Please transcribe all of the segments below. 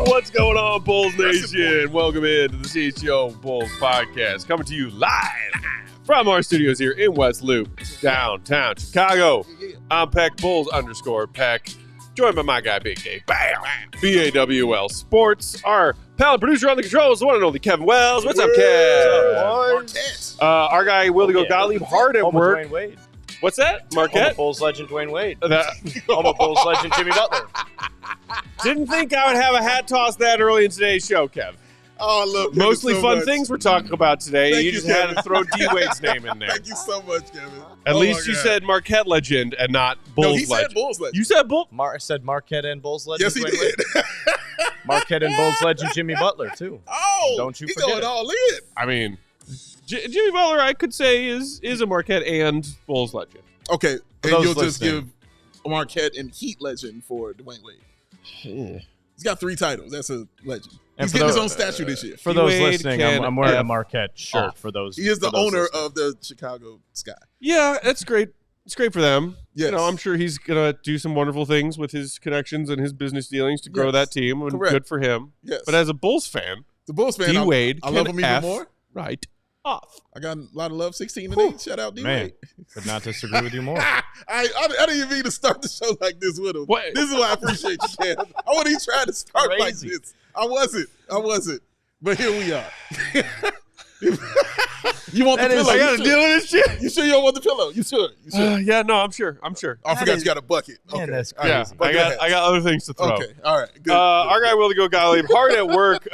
What's going on, Bulls Nation? Welcome into the CHGO Bulls Podcast, coming to you live from our studios here in West Loop, downtown Chicago. I'm Peck Bulls _Peck, joined by my guy Big Dave, BAWL Sports. Our pal and producer on the controls, the one and only Kevin Wells. What's up, Kev? Our guy Willie Gottlieb, hard at work. What's that? Marquette? Bulls legend Dwayne Wade. Bulls legend Jimmy Butler. Didn't think I would have a hat toss that early in today's show, Kev. Oh, I love Kevin Mostly so fun much. things we're talking about today. Thank You you, just Kevin. had to throw D-Wade's name in there. Thank you so much, Kevin. At least you said Marquette legend and not Bulls No, he legend. said Bulls legend. You said Bulls? I said Marquette and Bulls legend. Yes, he Dwayne did. Wade. Marquette and Bulls legend Jimmy Butler, too. Oh, Don't you he forget going it. all in. I mean, Jimmy Butler, I could say, is a Marquette and Bulls legend. Okay, and those you'll just listening. give Marquette and Heat legend for Dwayne Wade. Yeah. He's got 3 titles. That's a legend. And He's for getting his those- own statue this year. For those D-Wade listening, can I'm wearing F a Marquette shirt off. for those. He is the for those owner listening. of the Chicago Sky. Yeah, that's great. It's great for them. Yes. You know, I'm sure he's going to do some wonderful things with his connections and his business dealings to grow Yes. that team. And Correct. good for him. Yes. But as a Bulls fan, the Bulls fan, D-Wade I love can him even F more. right off. I got a lot of love. 16 and 8. Shout out Man, D-Wade. could not disagree with you more. I didn't even mean to start the show like this with him. What? This is why I appreciate you, Cam. I wasn't even trying to start like Crazy. this. I wasn't. But here we are. You want the pillow? I got to deal with this shit. You sure you don't want the pillow? You sure? Yeah, no, I'm sure. Oh, I That forgot is- you got a bucket. Man, Okay. that's All right. Yeah, Bucket of hats. I got other things to throw. Okay. All right. Good. Our guy Willie Gottlieb, hard at work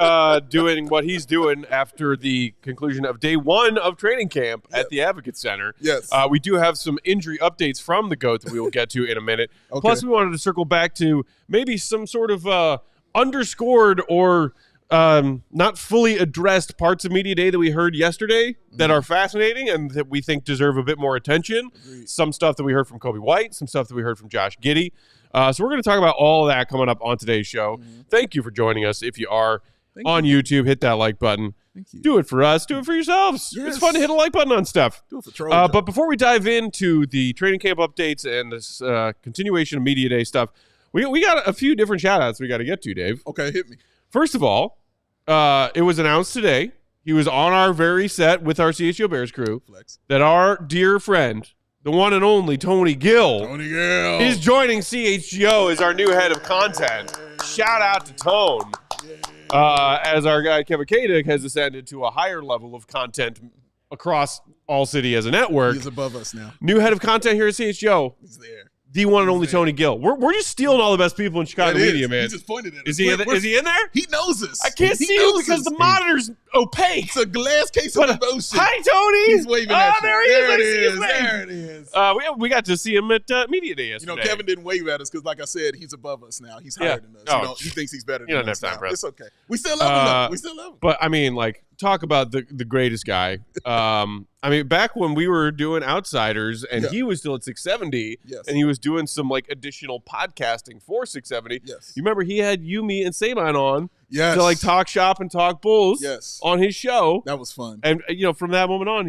doing what he's doing after the conclusion of day 1 of training camp at the Advocate Center. Yes. We do have some injury updates from the GOAT that we will get to in a minute. Okay. Plus, we wanted to circle back to maybe some sort of underscored or not fully addressed parts of Media Day that we heard yesterday that are fascinating and that we think deserve a bit more attention. Agreed. Some stuff that we heard from Coby White, some stuff that we heard from Josh Giddey. So we're going to talk about all that coming up on today's show. Thank you for joining us. If you are Thank on YouTube, hit that like button. Thank you. Do it for us. Do it for yourselves. Yes. It's fun to hit a like button on stuff. Do it for Troll. But before we dive into the training camp updates and this continuation of Media Day stuff, we got a few different shout-outs we got to get to, Dave. Okay, hit me. First of all, it was announced today, he was on our very set with our CHGO Bears crew, Flex. that our dear friend, the one and only Tony Gill, Tony Gill. is joining CHGO as our new head of content. Shout out to Tone. As our guy Kevin Kadick has ascended to a higher level of content across ALLCITY as a network. He's above us now. New head of content here at CHGO, He's there. the one and only He's there. Tony Gill. We're just stealing all the best people in Chicago That is. media, man. He just pointed at us. Is he in there? He knows us. I can't He see him knows because us. the monitor's opaque. It's a glass case of emotion. Hi, Tony. He's waving oh, at you. there he is. I There see it his is. name. There it is. We got to see him at Media Day You yesterday. know, Kevin didn't wave at us because, like I said, he's above us now. He's higher Yeah. than us. Oh, He thinks he's better you than don't us have time now. for us. It's okay. We still love him, though. We still love him. But, I mean, like, talk about the greatest guy. I mean, back when we were doing Outsiders and Yeah. he was still at 670 Yes. and he was doing some, like, additional podcasting for 670. Yes. You remember he had you, me, and Saban on Yes. to, like, talk shop and talk Bulls Yes. on his show. That was fun. And, from that moment on,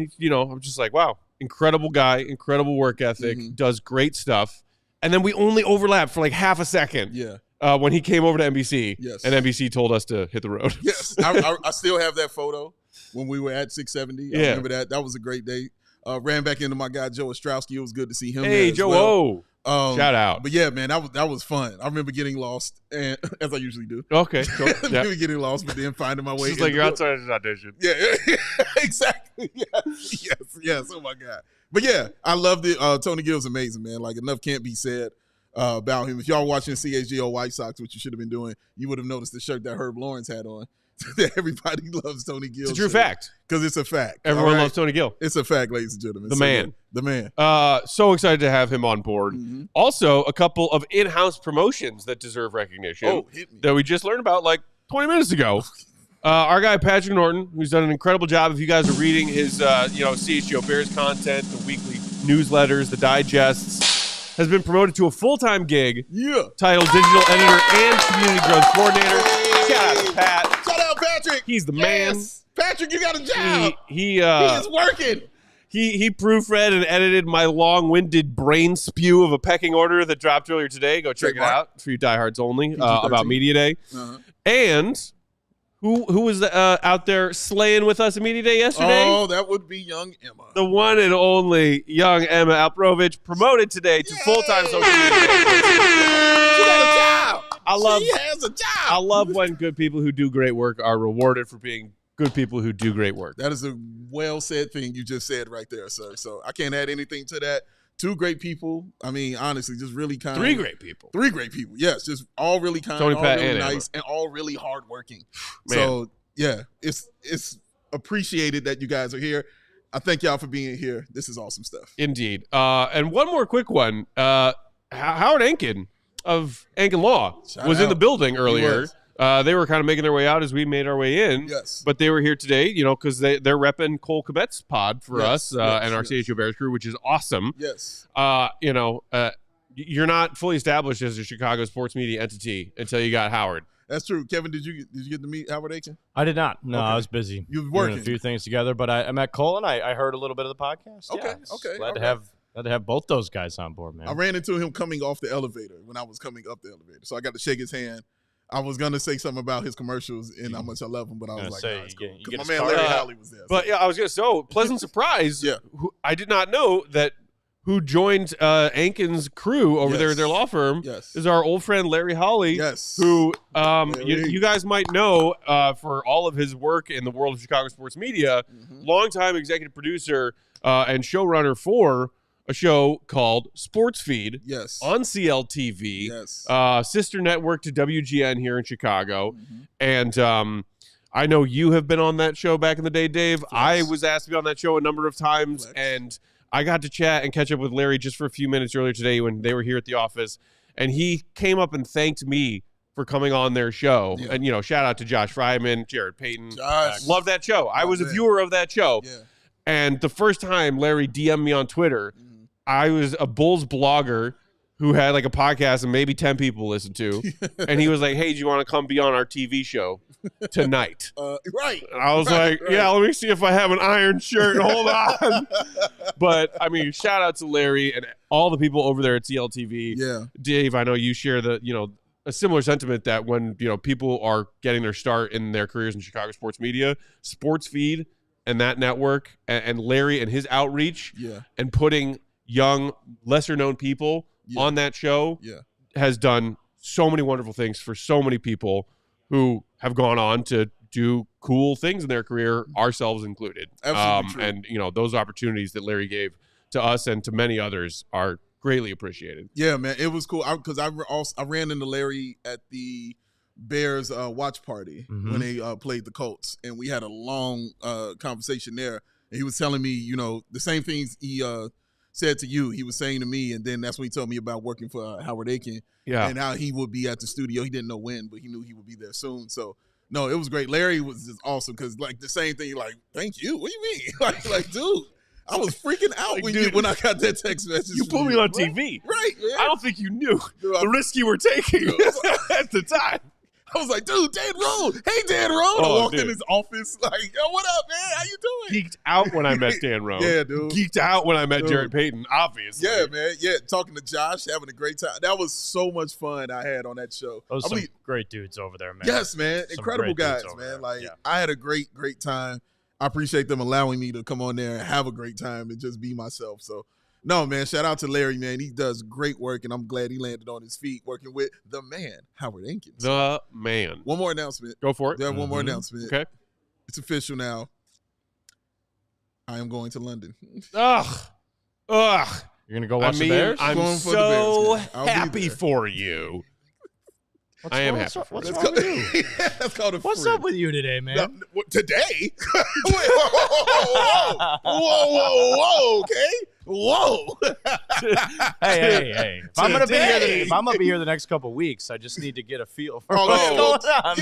I'm just like, wow, incredible guy, incredible work ethic, Mhm. does great stuff. And then we only overlapped for like half a second Yeah. when he came over to NBC. Yes. And NBC told us to hit the road. Yes. I still have that photo when we were at 670. I Yeah. remember that. That was a great day. Ran back into my guy, Joe Ostrowski. It was good to see him. Hey, there as Joe well. O. Shout out. But yeah, man, that was fun. I remember getting lost, and as I usually do. Okay. Cool. I Yeah. remember getting lost, but then finding my way. It's like into you're the- outside of this audition. Yeah, exactly. Yes. Oh my God. But yeah, I loved it. Tony Gill's amazing, man. Like, enough can't be said about him. If y'all watching CHGO White Sox, which you should have been doing, you would have noticed the shirt that Herb Lawrence had on. That everybody loves Tony Gill. It's a true fact. Because it's a fact. Everyone all right? loves Tony Gill. It's a fact, ladies and gentlemen. The So, man. yeah, the man. So excited to have him on board. Mhm. Also, a couple of in-house promotions that deserve recognition Oh, hit me. that we just learned about like 20 minutes ago. Our guy Patrick Norton, who's done an incredible job. If you guys are reading his, CHGO Bears content, the weekly newsletters, the digests, has been promoted to a full-time gig Yeah. titled Digital Editor and Community Growth Coordinator. Shout out to Pat. Shout out, Patrick. He's the Yes. Patrick, you got a job. He He is working. He proofread and edited my long-winded brain spew of a pecking order that dropped earlier today. Go check it out for you diehards only about Media Day. And who was out there slaying with us at Media Day yesterday? Oh, that would be young Emma. The one and only young Emma Alprovich, promoted today to full-time social media. She got a job. She has a job. I love when good people who do great work are rewarded for being good people who do great work. That is a well-said thing you just said right there, sir. So I can't add anything to that. 2 great people. I mean, honestly, just really kind. 3 great people. 3 great people. Yes, just all really kind, Tony, all Pat, really and nice, and all really hardworking. Man. So yeah, it's appreciated that you guys are here. I thank y'all for being here. This is awesome stuff. Indeed. And one more quick one. Howard Ankin of Ankin Law was in the building earlier. They were kind of making their way out as we made our way in. Yes. But they were here today, because they're repping Cole Kmet's pod for us and our CHGO Bears crew, which is awesome. Yes. You're not fully established as a Chicago sports media entity until you got Howard. That's true. Kevin, did you get to meet Howard Aiken? I did not. No, Okay. I was busy. You were working. Doing a few things together, but I met Cole and I heard a little bit of the podcast. Okay, Yeah, okay, Glad to all have both those guys on board, man. I ran into him coming off the elevator when I was coming up the elevator. So I got to shake his hand. I was going to say something about his commercials and how much I love him, but I was like, say, nah, it's you cool. get 'Cause his my man card. Larry Howley was there. But yeah, I was going to say, pleasant surprise. Yeah. I did not know that who joined Ankin's crew over there at their law firm is our old friend Larry Hawley. Yes. Who you guys might know for all of his work in the world of Chicago sports media, longtime executive producer and showrunner for a show called Sports Feed on CLTV, sister network to WGN here in Chicago. And I know you have been on that show back in the day, Dave. I was asked to be on that show a number of times, and I got to chat and catch up with Larry just for a few minutes earlier today when they were here at the office, and he came up and thanked me for coming on their show. And, shout out to Josh Fryman, Jared Payton. Love that show. I was a viewer of that show. And the first time Larry DM'd me on Twitter, I was a Bulls blogger who had like a podcast and maybe 10 people listen to. And he was like, hey, do you want to come be on our TV show tonight? Right. And I was like, yeah, let me see if I have an iron shirt. Hold on. But I mean, shout out to Larry and all the people over there at CLTV. Yeah. Dave, I know you share a similar sentiment that when, people are getting their start in their careers in Chicago sports media, Sports Feed and that network and Larry and his outreach and putting young, lesser known people on that show has done so many wonderful things for so many people who have gone on to do cool things in their career, ourselves included. Absolutely true. And, those opportunities that Larry gave to us and to many others are greatly appreciated. Yeah, man. It was cool because I ran into Larry at the Bears watch party when they played the Colts, and we had a long conversation there. And he was telling me, the same things he said to you, he was saying to me, and then that's when he told me about working for Howard Aiken and how he would be at the studio. He didn't know when, but he knew he would be there soon. So, no, it was great. Larry was just awesome because, like, the same thing, like, thank you. What do you mean? like, dude, I was freaking out when I got that text message. You put me on TV. Right, man. I don't think you knew the risk you were taking at the time. I was like, dude, Dan Rose. Hey, Dan Rose. I walked in his office like, yo, what up, man? How you doing? Geeked out when I met Dan Rose. Yeah, dude. Geeked out when I met Jared Payton, obviously. Yeah, man. Yeah, talking to Josh, having a great time. That was so much fun I had on that show. Those some great dudes over there, man. Yes, man. Incredible guys, man. Like, I had a great, great time. I appreciate them allowing me to come on there and have a great time and just be myself. So, no, man, shout out to Larry, man. He does great work, and I'm glad he landed on his feet working with the man, Howard Ankins. The man. One more announcement. Go for it. Yeah, one more announcement. Okay. It's official now. I am going to London. Ugh. You're going to go watch the Bears? I'm Going for the so Bears, I'll be happy there. for you. I am happy for you. What's wrong with you? That's called a What's friend. up with you today, man? Today? Wait, whoa, okay? Whoa. Hey. If I'm gonna be here the next couple weeks, I just need to get a feel for what's going on.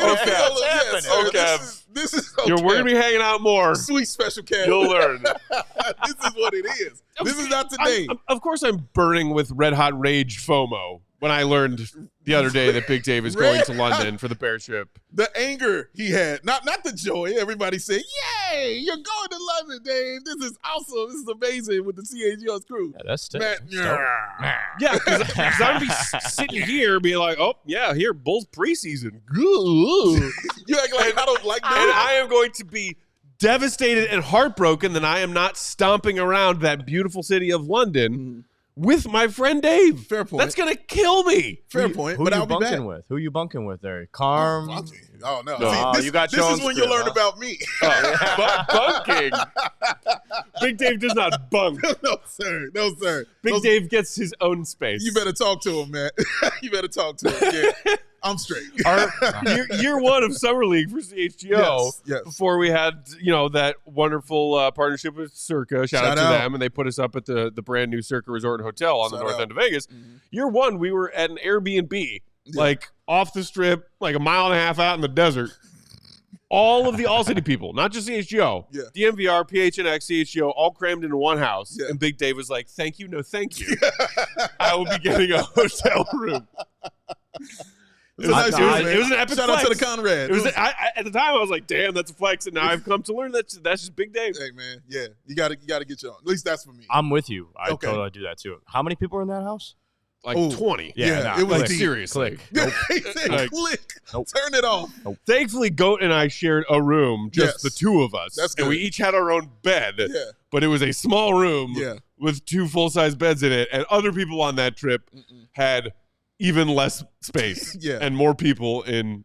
This is okay. We're going to be hanging out more. Sweet special cat. You'll learn. This is what it is. This is not today. Of course, I'm burning with red hot rage FOMO when I learned the other day that Big Dave is going to London for the Bear trip. The anger he had, not the joy. Everybody said, "Yay, you're going to London, Dave. This is awesome. This is amazing with the CHGO's crew." Yeah, that's Matt, Yeah, because I'm be sitting here being like, "Oh yeah, here Bulls preseason." You act like I don't like that. And I am going to be devastated and heartbroken that I am not stomping around that beautiful city of London with my friend Dave. Fair point. That's gonna kill me. Fair point. Who But you I'll be back. bunking with? Who you bunking with there? Carm? Oh no! No. See, You got this Jones is when you crib, learn huh? about me. Bunking. Big Dave does not bunk. No sir. Big Dave gets his own space. You better talk to him, Matt. You better talk to him. Yeah, I'm straight. Year one of Summer League for CHGO. Yes. Before we had, that wonderful partnership with Circa. Shout out to them. And they put us up at the brand new Circa Resort and Hotel on the north end of Vegas. Year one, we were at an Airbnb, like off the strip, like a mile and a half out in the desert. All of the ALLCITY people, not just CHGO, DMVR, PHNX, CHGO, all crammed into one house. And Big Dave was like, "Thank you, no thank you. I will be getting a hotel room." It was an epic Shout flex. out to the Conrad. At the time, I was like, "Damn, that's a flex," and now I've come to learn that's just Big Dave. Hey man, yeah, you gotta get your own. At least that's for me. I'm with you. I totally do that too. How many people are in that house? Like 20. Yeah, it was like deep. seriously. Click. He said, Like- click. Nope. Turn it off. Thankfully, Goat and I shared a room, just the two of us. That's and we good. each had our own bed. Yeah. But it was a small room with 2 full-size beds in it. And other people on that trip had even less space. And more people in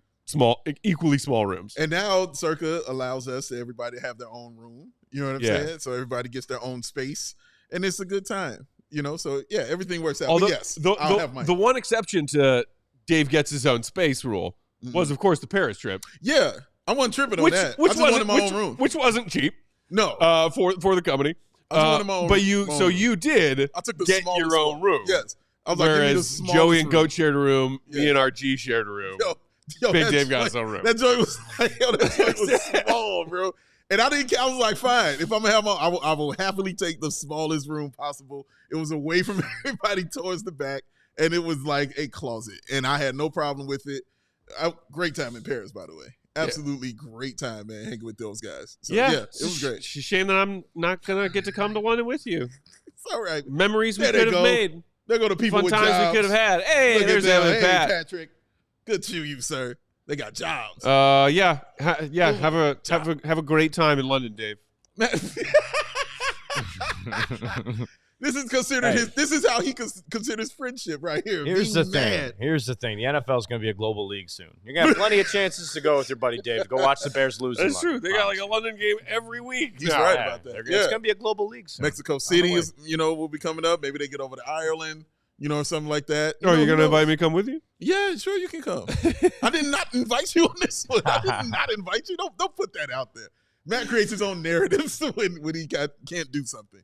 equally small rooms. And now Circa allows us everybody to have their own room. You know what I'm saying? So everybody gets their own space, and it's a good time. So everything works out. Although, but yes, I'll have mine. the one exception to Dave gets his own space rule was, of course, the Paris trip. Yeah, I wasn't tripping on that. I just wanted my own room. Which wasn't cheap. No. For the company. I just wanted my own But room. you did I took the get smallest your own room. Yes. I was like, give me the Whereas smallest Joey and room. Goat shared a room, me and RG shared a room. Yo, Big that Dave got joint- his own room. That joint was that joint was small, bro. And I was like, fine. If I'm gonna have I will happily take the smallest room possible. It was away from everybody towards the back, and it was like a closet, and I had no problem with it. Great time in Paris, by the way. Absolutely great time, man, hanging with those guys. So, it was great. It's a shame that I'm not gonna get to come to London with you. It's all right. Memories we There they could have go. made. There go the people Fun with times jobs. we could have had. Hey, Look there's at them. Evan Hey, Pat. Patrick. Good to you, sir. They got jobs. Have a great time in London, Dave. This is considered this is how he considers friendship right here. Here's the Being thing. mad. Here's the thing. The NFL is going to be a global league soon. You're going to have plenty of chances to go with your buddy Dave. Go watch the Bears lose. That's true. They got like a London game every week. He's right about that. It's going to be a global league soon. Mexico City is, will be coming up. Maybe they get over to Ireland, or something like that. Are you who going to knows? invite me to come with you? Yeah, sure, you can come. I did not invite you on this one. I did not invite you. Don't put that out there. Matt creates his own narratives when he can't do something.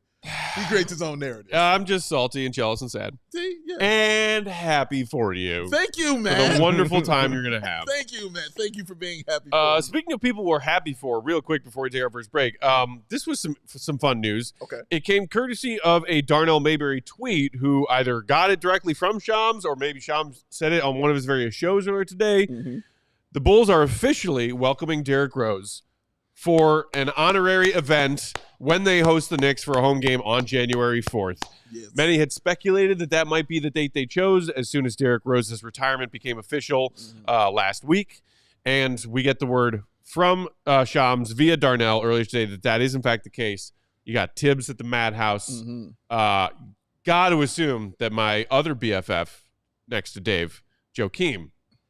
He creates his own narrative. I'm just salty and jealous and sad. See? Yeah. And happy for you. Thank you, For man. the wonderful time you're going to have. Thank you, man. Thank you for being happy. For me. Speaking of people we're happy for, real quick before we take our first break, this was some fun news. Okay. It came courtesy of a Darnell Mayberry tweet who either got it directly from Shams or maybe Shams said it on one of his various shows earlier today. Mm-hmm. The Bulls are officially welcoming Derrick Rose for an honorary event when they host the Knicks for a home game on January 4th. Yes. Many had speculated that might be the date they chose as soon as Derrick Rose's retirement became official last week. And we get the word from Shams via Darnell earlier today that is in fact the case. You got Tibbs at the Madhouse. Got to assume that my other BFF next to Dave, Joakim,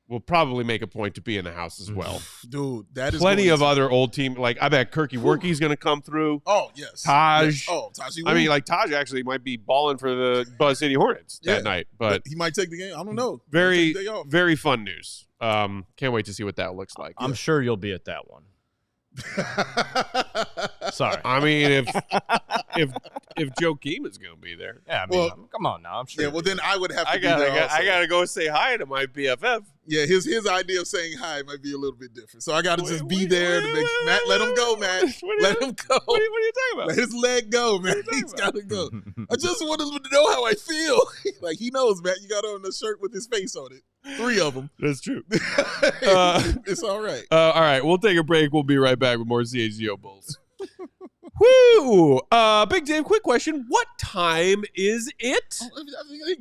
will probably make a point to be in the house as well. Dude, that is plenty going of to- other old team. Like, I bet Kirky Worky's going to come through. Oh, yes. Taj. Yes. Oh, Taj. I mean, like, Taj actually might be balling for the Buzz City Hornets that night. But he might take the game. I don't know. very, Take the day off. very fun news. Can't wait to see what that looks like. I'm sure you'll be at that one. Sorry. I mean, if Joe Keem is going to be there, Yeah, I mean, come on now. I'm sure. Yeah, well, then I would have to I be there also. gotta go say hi to my BFF. Yeah, his idea of saying hi might be a little bit different. So I got to just be there to make Matt, let him go, Matt. Let him go. What are you talking about? Let his leg go, man. He's got to go. I just want him to know how I feel. Like, he knows, Matt. You got on a shirt with his face on it. 3 of them. That's true. It's all right. All right, we'll take a break. We'll be right back with more CHGO Bulls. Woo! Big Dave, quick question. What time is it?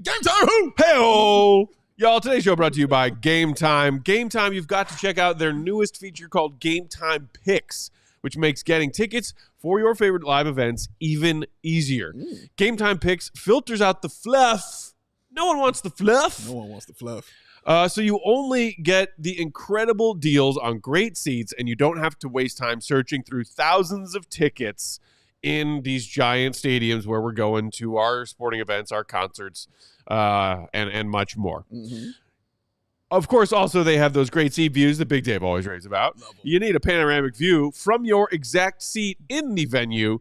Game time! Hey-oh! Y'all, today's show brought to you by GameTime. GameTime, you've got to check out their newest feature called GameTime Picks, which makes getting tickets for your favorite live events even easier. GameTime Picks filters out the fluff. No one wants the fluff. No one wants the fluff. So you only get the incredible deals on great seats, and you don't have to waste time searching through thousands of tickets in these giant stadiums where we're going to our sporting events, our concerts, and much more. Mm-hmm. Of course, also they have those great seat views that Big Dave always raves about. You need a panoramic view from your exact seat in the venue,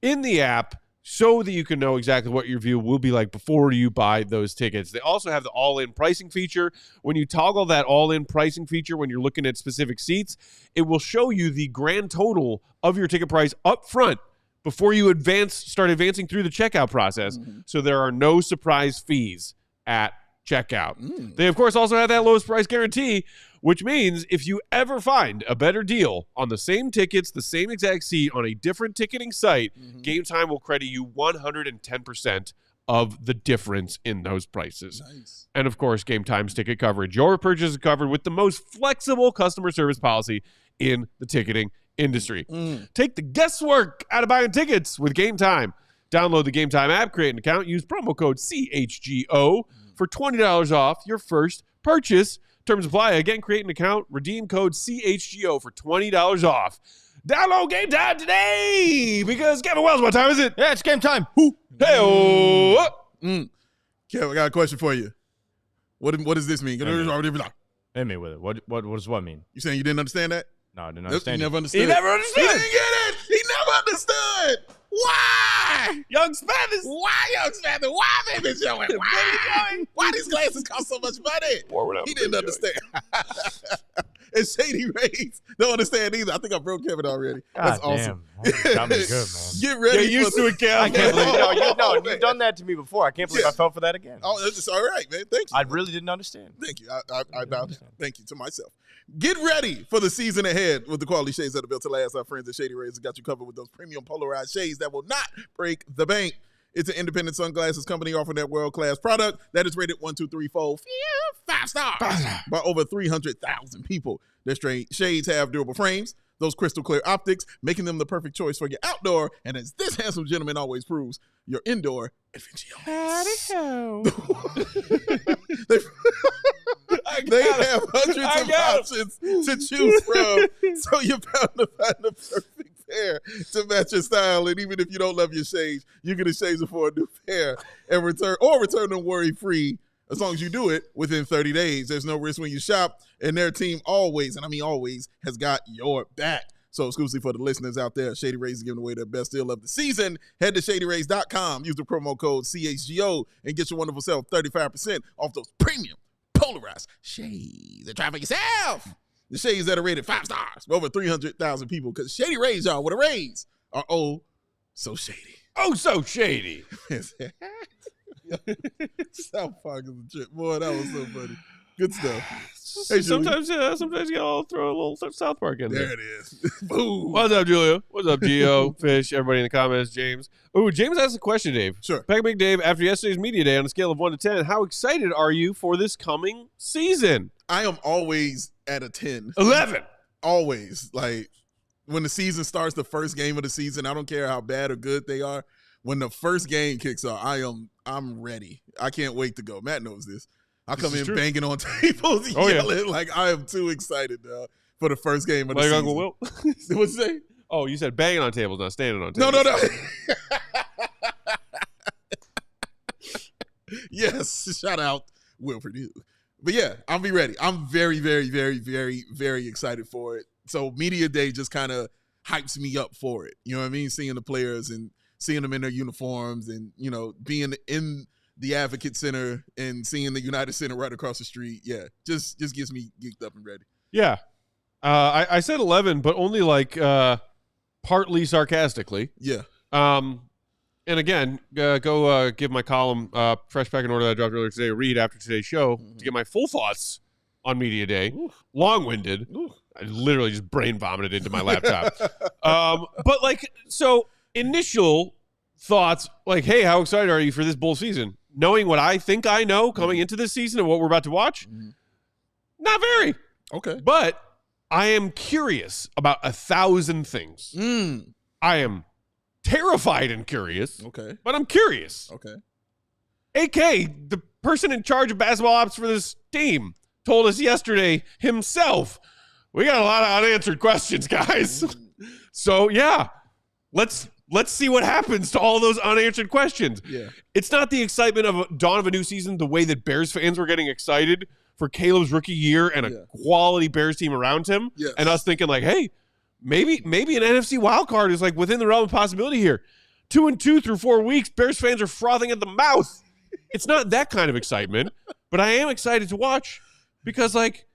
in the app, so that you can know exactly what your view will be like before you buy those tickets. They also have the all-in pricing feature. When you toggle that all-in pricing feature when you're looking at specific seats, it will show you the grand total of your ticket price up front before you start advancing through the checkout process. So there are no surprise fees at checkout. They, of course, also have that lowest price guarantee, which means if you ever find a better deal on the same tickets, the same exact seat on a different ticketing site, GameTime will credit you 110% of the difference in those prices. Nice. And, of course, GameTime's ticket coverage. Your purchase is covered with the most flexible customer service policy in the ticketing industry. Take the guesswork out of buying tickets with GameTime. Download the GameTime app, create an account, use promo code CHGO for $20 off your first purchase. Terms apply. Again, create an account, redeem code CHGO for $20 off. Download GameTime today because Kevin Wells, what time is it? Yeah, it's game time. Hey-oh. Kev, I got a question for you. What does this mean? Hit me with it. What does what mean? You saying you didn't understand that? No, I didn't You understand. never understood. He never He understood. didn't get it. He never understood. Why? Young Spanish. Why, young Spencer? Why, baby Joey? Why? Why these glasses cost so much money? He didn't understand. And Shady Rays don't understand either. I think I broke Kevin already. That's awesome. Damn. Got me good, man. Get ready. Get used to it, Kev. I can't believe Oh, you've done that to me before. I can't believe I fell for that again. Oh, that's all right, man. Thank you. I really didn't understand. Thank you. I bowed down. Thank you to myself. Get ready for the season ahead with the quality shades that are built to last. Our friends at Shady Rays have got you covered with those premium polarized shades that will not break the bank. It's an independent sunglasses company offering that world-class product that is rated 1, 2, 3, 4, 5 stars by over 300,000 people. Their shades have durable frames, those crystal clear optics, making them the perfect choice for your outdoor, and as this handsome gentleman always proves, your indoor adventure. They have hundreds of options to choose from, so you're bound to find the perfect pair to match your style. And even if you don't love your shades, you get a shades for a new pair and return them worry-free as long as you do it within 30 days. There's no risk when you shop, and their team always, and I mean always, has got your back. So exclusively for the listeners out there, Shady Rays is giving away their best deal of the season. Head to shadyrays.com, use the promo code CHGO, and get your wonderful self 35% off those premium polarized shades. And try for yourself. The shades that are rated 5 stars for over 300,000 people, because Shady Rays, y'all, with a raise, are oh so shady. Oh, so shady. South Park is a trip. Boy, that was so funny. Good stuff. Hey, sometimes you gotta throw a little South Park in there. There it is. Boom. What's up, Julio? What's up, Gio, Fish, everybody in the comments, James? Ooh, James asked a question, Dave. Sure. Pack Big Dave, after yesterday's media day, on a scale of 1 to 10, how excited are you for this coming season? I am always at a 10. 11. Always. Like, when the season starts, the first game of the season, I don't care how bad or good they are. When the first game kicks off, I'm ready. I can't wait to go. Matt knows this. I come in banging on tables, yelling like I am too excited for the first game of the season. Uncle Will? What'd you say? Oh, you said banging on tables, not standing on tables. No. Yes, shout out Will Purdue. But yeah, I'll be ready. I'm very, very, very, very, very excited for it. So media day just kind of hypes me up for it. You know what I mean? Seeing the players and seeing them in their uniforms and, being in the Advocate Center and seeing the United Center right across the street. Yeah, just gets me geeked up and ready. Yeah. I said 11, but only like partly sarcastically. Yeah. And again, go give my column Fresh Back in Order that I dropped earlier today a read after today's show to get my full thoughts on Media Day. Long-winded. I literally just brain vomited into my laptop. But like, so initial thoughts, like, hey, how excited are you for this Bull season? Knowing what I think I know coming into this season and what we're about to watch, not very. Okay. But I am curious about 1,000 things. I am terrified and curious. Okay. But I'm curious. Okay. AK, the person in charge of basketball ops for this team, told us yesterday himself, we got a lot of unanswered questions, guys. So, yeah, let's see what happens to all those unanswered questions. Yeah. It's not the excitement of a dawn of a new season the way that Bears fans were getting excited for Caleb's rookie year and a quality Bears team around him. Yes. And us thinking like, hey, maybe an NFC wild card is like within the realm of possibility here. 2-2 through 4 weeks, Bears fans are frothing at the mouth. It's not that kind of excitement, but I am excited to watch because like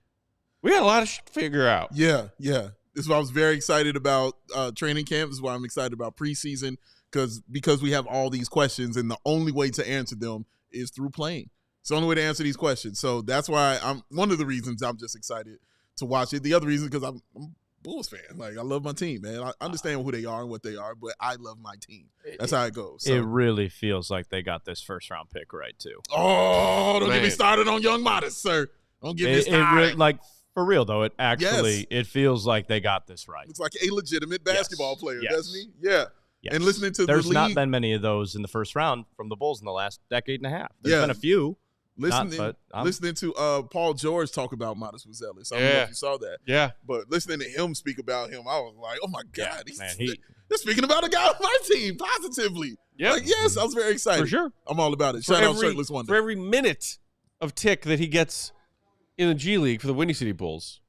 we got a lot of shit to figure out. Yeah. This is why I was very excited about training camp. This is why I'm excited about preseason because we have all these questions and the only way to answer them is through playing. It's the only way to answer these questions. So that's why I'm one of the reasons I'm just excited to watch it. The other reason because I'm a Bulls fan. Like I love my team, man. I understand who they are and what they are, but I love my team. That's how it goes. So. It really feels like they got this first round pick right too. Oh, don't get me started on Young Modest, sir. Don't get me started. Like for real though, it feels like they got this right. Looks like a legitimate basketball player, doesn't he? Yeah. Yes. And listening to there's the league, not been many of those in the first round from the Bulls in the last decade and a half. There's been a few. Listening to Paul George talk about Modest was zealous. I don't know if you saw that. Yeah. But listening to him speak about him, I was like, oh my God. They're speaking about a guy on my team positively. Yeah. Like, yes, I was very excited. For sure. I'm all about it. Shout out Shirtless Wonder. For every minute of tick that he gets in the G League for the Windy City Bulls.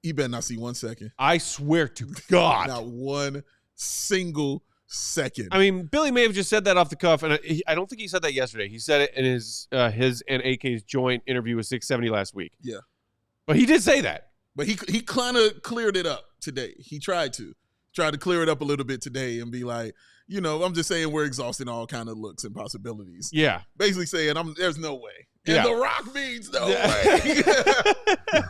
You better not see 1 second. I swear to God. Not one single second. I mean, Billy may have just said that off the cuff, and I don't think he said that yesterday. He said it in his and AK's joint interview with 670 last week. Yeah. But he did say that. But he kind of cleared it up today. He tried to clear it up a little bit today and be like, I'm just saying we're exhausting all kind of looks and possibilities. Yeah. Basically saying there's no way. And Yeah. The Rock means no way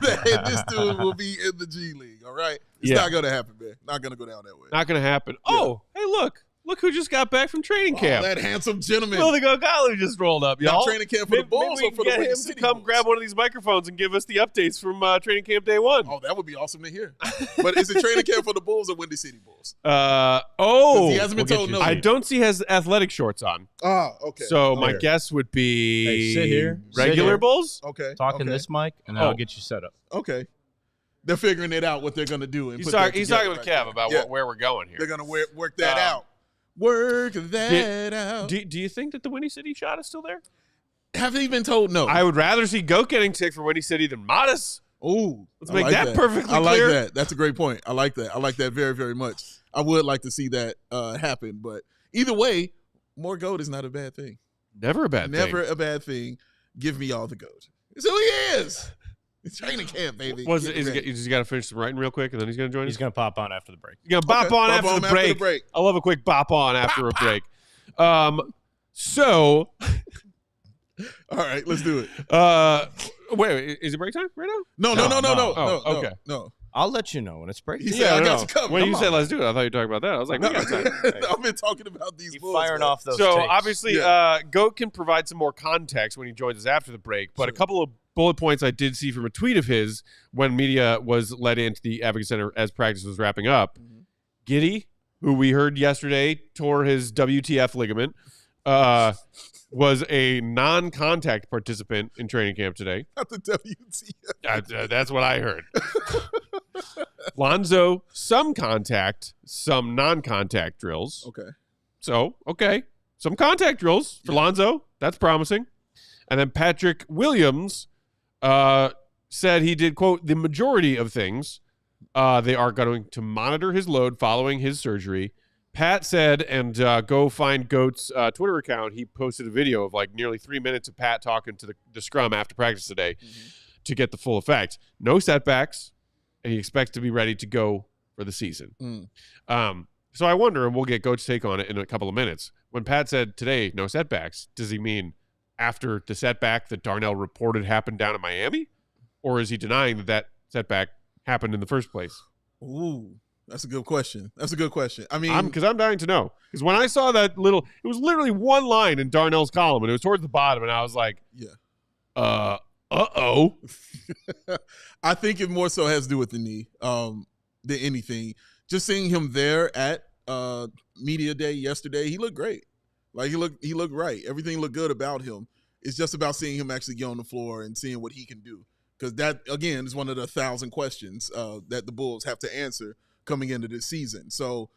that this dude will be in the G League, all right? It's not going to happen, man. Not going to go down that way. Not going to happen. Yeah. Oh, hey, look who just got back from training camp. That handsome gentleman. Billy Gogali just rolled up, y'all. Training camp for the Bulls or for the Windy City Bulls? Come grab one of these microphones and give us the updates from training camp day one. Oh, that would be awesome to hear. But is it training camp for the Bulls or Windy City Bulls? He hasn't been told no. I don't see his athletic shorts on. Oh, okay. So my guess would be sit here. Regular Bulls? Okay. Talking this mic, and I'll get you set up. Okay. They're figuring it out what they're going to do. He's talking with Kev about where we're going here. They're going to work that out. Work that out. Do you think that the Windy City shot is still there? Haven't even told no. I would rather see Goat getting ticked for Windy City than Modest. Oh, let's make that perfectly clear. I like that. That's a great point. I like that. I like that very, very much. I would like to see that happen. But either way, more Goat is not a bad thing. Never a bad thing. Never a bad thing. Give me all the Goat. It's who he is. It's training camp, baby. You just got to finish some writing real quick, and then he's going to join us? He's going to pop on after the break. He's going to bop on after the break. I love a quick bop on after a break. So. All right, let's do it. Wait, is it break time right now? No. Okay. No. I'll let you know when it's break time. I got you covered. When you said let's do it, I thought you were talking about that. I was like, we got time. I've been talking about these Bulls. Firing off those So takes. obviously, Goat can provide some more context when he joins us after the break, but a couple of bullet points I did see from a tweet of his when media was let into the Advocate Center as practice was wrapping up. Giddy, who we heard yesterday tore his WTF ligament, was a non-contact participant in training camp today. Not the WTF. That's what I heard. Lonzo, some contact, some non-contact drills. Okay. So, some contact drills for Lonzo. That's promising. And then Patrick Williams said he did, quote, the majority of things. They are going to monitor his load following his surgery. Pat said, and go find Goat's Twitter account. He posted a video of like nearly 3 minutes of Pat talking to the scrum after practice today to get the full effect. No setbacks, and he expects to be ready to go for the season. So I wonder, and we'll get Goat's take on it in a couple of minutes. When Pat said today, no setbacks, does he mean after the setback that Darnell reported happened down in Miami? Or is he denying that setback happened in the first place? Ooh. That's a good question. I mean, because I'm dying to know. Because when I saw that it was literally one line in Darnell's column, and it was towards the bottom, and I was like, uh-oh. I think it more so has to do with the knee than anything. Just seeing him there at media day yesterday, he looked great. Like he looked right. Everything looked good about him. It's just about seeing him actually get on the floor and seeing what he can do. Because that, again, is one of the 1,000 questions that the Bulls have to answer coming into this season. So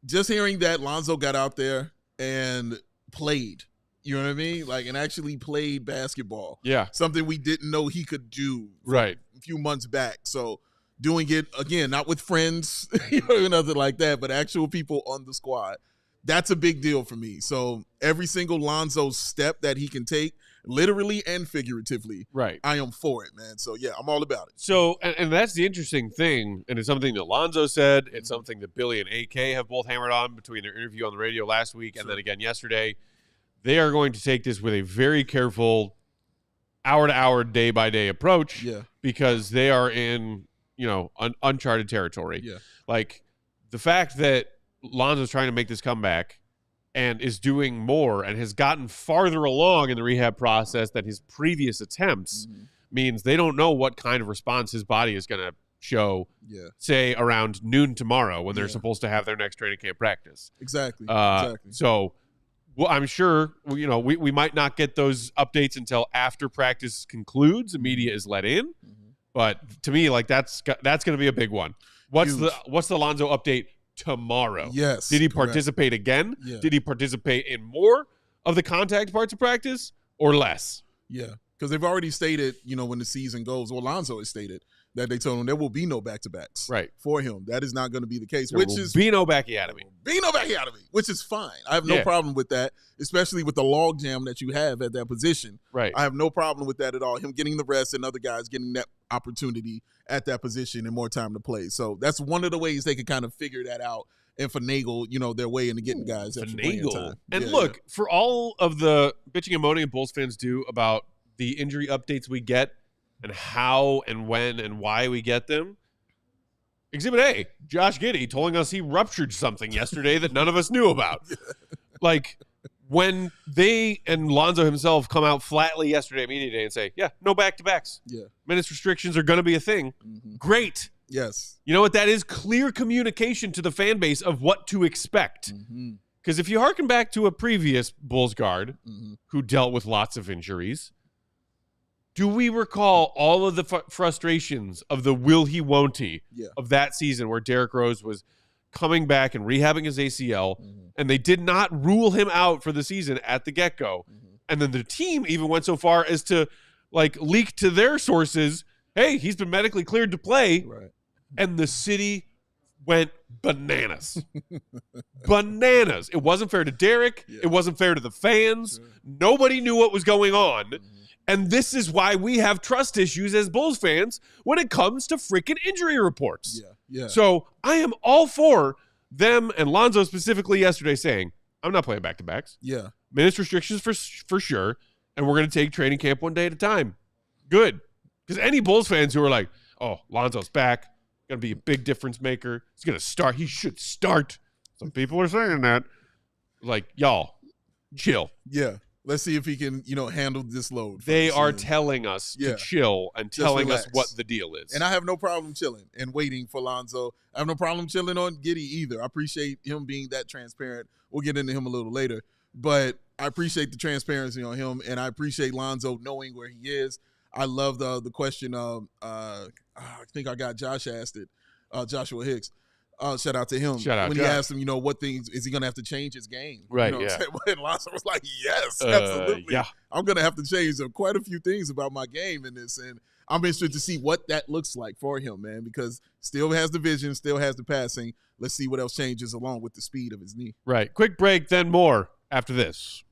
just hearing that Lonzo got out there and played, you know what I mean? Like, and actually played basketball. Yeah. Something we didn't know he could do right a few months back. So doing it, again, not with friends, nothing like that, but actual people on the squad. That's a big deal for me. So every single Lonzo step that he can take, literally and figuratively, right, I am for it, man. So, yeah, I'm all about it. So, and that's the interesting thing, and it's something that Lonzo said. It's something that Billy and AK have both hammered on between their interview on the radio last week and then again yesterday. They are going to take this with a very careful hour-to-hour, day-by-day approach because they are in, uncharted territory. Yeah. Like, the fact that Lonzo's trying to make this comeback and is doing more and has gotten farther along in the rehab process than his previous attempts means they don't know what kind of response his body is going to show, say, around noon tomorrow when they're supposed to have their next training camp practice. Exactly. So I'm sure, we might not get those updates until after practice concludes. The media is let in. But to me, like, that's going to be a big one. What's the Lonzo update tomorrow? Yes. Did he participate again? Yeah. Did he participate in more of the contact parts of practice or less? Yeah. Because they've already stated, when the season goes, well, Lonzo has stated that they told him there will be no back-to-backs for him. That is not going to be the case. There will be no backiotomy. Which is fine. I have no problem with that, especially with the logjam that you have at that position. Right. I have no problem with that at all. Him getting the rest and other guys getting that opportunity at that position and more time to play. So that's one of the ways they can kind of figure that out and finagle, their way into getting guys extra playing time. And look, for all of the bitching and moaning Bulls fans do about the injury updates we get and how and when and why we get them, Exhibit A, Josh Giddey telling us he ruptured something yesterday that none of us knew about. Like, when they and Lonzo himself come out flatly yesterday at media day and say, no back-to-backs. Yeah. Minutes restrictions are going to be a thing. Great. Yes. You know what? That is clear communication to the fan base of what to expect. Because if you harken back to a previous Bulls guard who dealt with lots of injuries, do we recall all of the frustrations of the will he won't he of that season where Derrick Rose was coming back and rehabbing his ACL, and they did not rule him out for the season at the get-go. And then the team even went so far as to leak to their sources, hey, he's been medically cleared to play. Right. And the city went bananas. Bananas. It wasn't fair to Derrick. It wasn't fair to the fans. Nobody knew what was going on. And this is why we have trust issues as Bulls fans when it comes to freaking injury reports. Yeah. So I am all for them and Lonzo specifically yesterday saying, I'm not playing back-to-backs. Yeah. Minutes restrictions for sure. And we're going to take training camp one day at a time. Good. Because any Bulls fans who are like, oh, Lonzo's back. Going to be a big difference maker. He's going to start. He should start. Some people are saying that. Like, y'all, chill. Yeah. Let's see if he can, handle this load. They are telling us to chill and telling us what the deal is. And I have no problem chilling and waiting for Lonzo. I have no problem chilling on Giddy either. I appreciate him being that transparent. We'll get into him a little later. But I appreciate the transparency on him, and I appreciate Lonzo knowing where he is. I love the question of, I think I got Josh asked it, Joshua Hicks. Shout out to him. When he asked him, what things is he going to have to change his game? Right, And Lonzo was like, yes, absolutely. I'm going to have to change quite a few things about my game in this. And I'm interested to see what that looks like for him, man, because still has the vision, still has the passing. Let's see what else changes along with the speed of his knee. Right. Quick break, then more after this.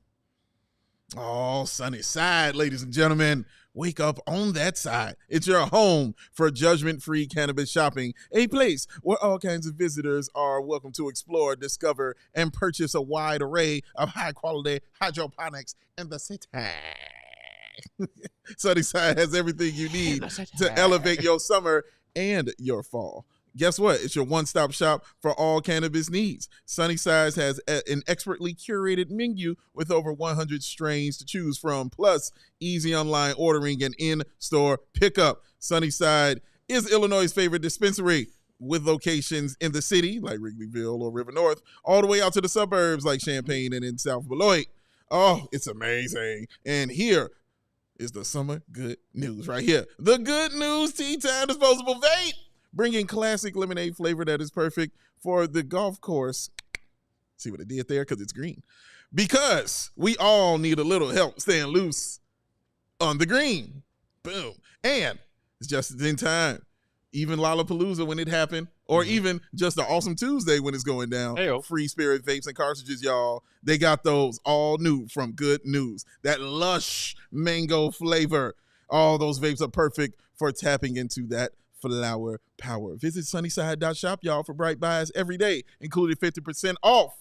Oh, Sunnyside, ladies and gentlemen. Wake up on that side. It's your home for judgment-free cannabis shopping, a place where all kinds of visitors are welcome to explore, discover, and purchase a wide array of high-quality hydroponics in the city. Sunnyside has everything you need to elevate your summer and your fall. Guess what? It's your one-stop shop for all cannabis needs. Sunnyside has an expertly curated menu with over 100 strains to choose from, plus easy online ordering and in-store pickup. Sunnyside is Illinois' favorite dispensary, with locations in the city, like Wrigleyville or River North, all the way out to the suburbs like Champaign and in South Beloit. Oh, it's amazing. And here is the summer good news right here. The good news Tea Time disposable vape. Bringing classic lemonade flavor that is perfect for the golf course. See what I did there? Because it's green. Because we all need a little help staying loose on the green. Boom. And it's just in time. Even Lollapalooza when it happened, or even just an awesome Tuesday when it's going down. Hey-o. Free spirit vapes and cartridges, y'all. They got those all new from Good News. That lush mango flavor. All those vapes are perfect for tapping into that flower power. Visit sunnyside.shop, y'all, for bright buys every day, including 50% off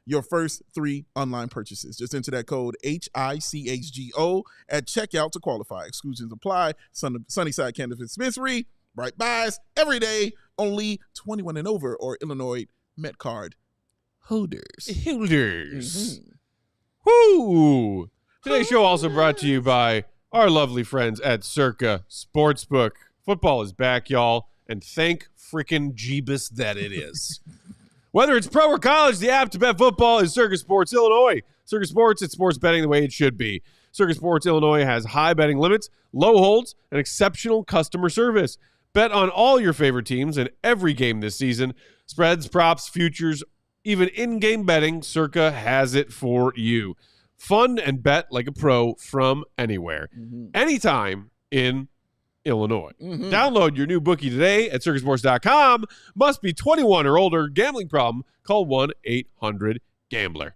your first 3 online purchases. Just enter that code HICHGO at checkout to qualify. Exclusions apply. Sunnyside Cannabis Dispensary, bright buys every day, only 21 and over or Illinois Met Card holders. Woo! Today's show also brought to you by our lovely friends at Circa Sportsbook. Football is back, y'all, and thank freaking Jeebus that it is. Whether it's pro or college, the app to bet football is Circa Sports Illinois. Circa Sports, it's sports betting the way it should be. Circa Sports Illinois has high betting limits, low holds, and exceptional customer service. Bet on all your favorite teams in every game this season. Spreads, props, futures, even in-game betting, Circa has it for you. Fun and bet like a pro from anywhere, anytime in Illinois. Download your new bookie today at circasports.com. Must be 21 or older. Gambling problem? Call 1-800-GAMBLER.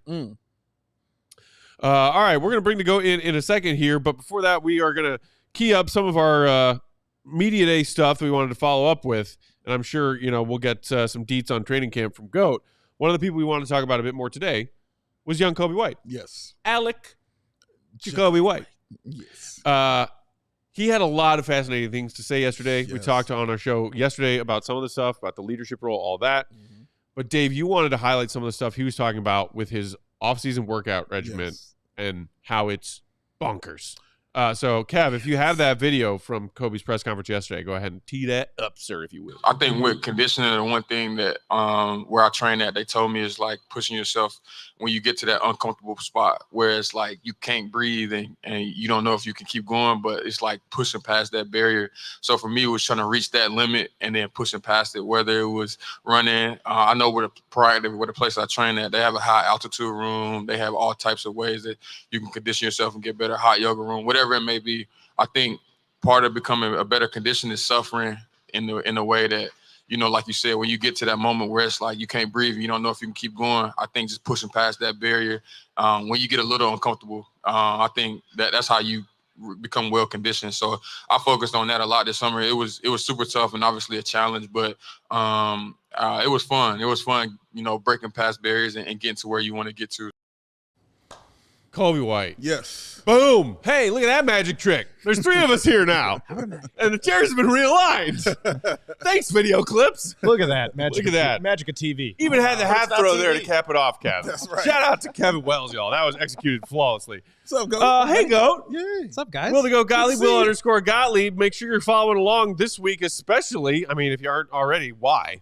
All right, we're going to bring the GOAT in a second here, but before that, we are going to key up some of our media day stuff that we wanted to follow up with, and I'm sure we'll get some deets on training camp from GOAT. One of the people we want to talk about a bit more today was young Coby White. Yes. Coby White. Yes. He had a lot of fascinating things to say yesterday. Yes. We talked on our show yesterday about some of the stuff, about the leadership role, all that. But, Dave, you wanted to highlight some of the stuff he was talking about with his off-season workout regimen and how it's bonkers. So, Kev, if you have that video from Coby's press conference yesterday, go ahead and tee that up, sir, if you will. I think with conditioning, the one thing that where I train at, they told me is like pushing yourself when you get to that uncomfortable spot where it's like you can't breathe and you don't know if you can keep going, but it's like pushing past that barrier. So for me, it was trying to reach that limit and then pushing past it, whether it was running. I know where the place I train at, they have a high altitude room. They have all types of ways that you can condition yourself and get better, hot yoga room, whatever it may be. I think part of becoming a better condition is suffering in the way that, like you said, when you get to that moment where it's like you can't breathe, you don't know if you can keep going. I think just pushing past that barrier, when you get a little uncomfortable, I think that's how you become well conditioned. So I focused on that a lot this summer. It was super tough and obviously a challenge, but it was fun. It was fun, breaking past barriers and getting to where you want to get to. Coby White. Yes. Boom. Hey, look at that magic trick. There's 3 of us here now. And the chairs have been realigned. Thanks, video clips. Look at that. Magic. Look at that. Magic of TV. Even had the hat throw there to cap it off, Kev. That's right. Shout out to Kevin Wells, y'all. That was executed flawlessly. What's up, Goat? Hey, Goat. Yay. What's up, guys? Will the Goat Gottlieb, Good to see Will _ Gottlieb. Make sure you're following along this week, especially. I mean, if you aren't already, why?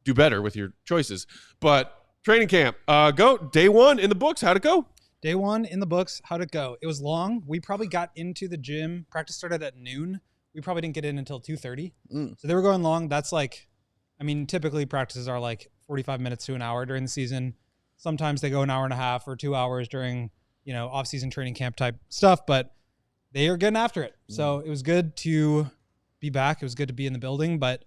Do better with your choices. But training camp. Goat, day 1 in the books. How'd it go? Day 1 in the books. How'd it go? It was long. We probably got into the gym. Practice started at noon. We probably didn't get in until 2:30. So they were going long. That's typically practices are like 45 minutes to an hour during the season. Sometimes they go an hour and a half or 2 hours during, off-season training camp type stuff. But they are getting after it. So it was good to be back. It was good to be in the building. But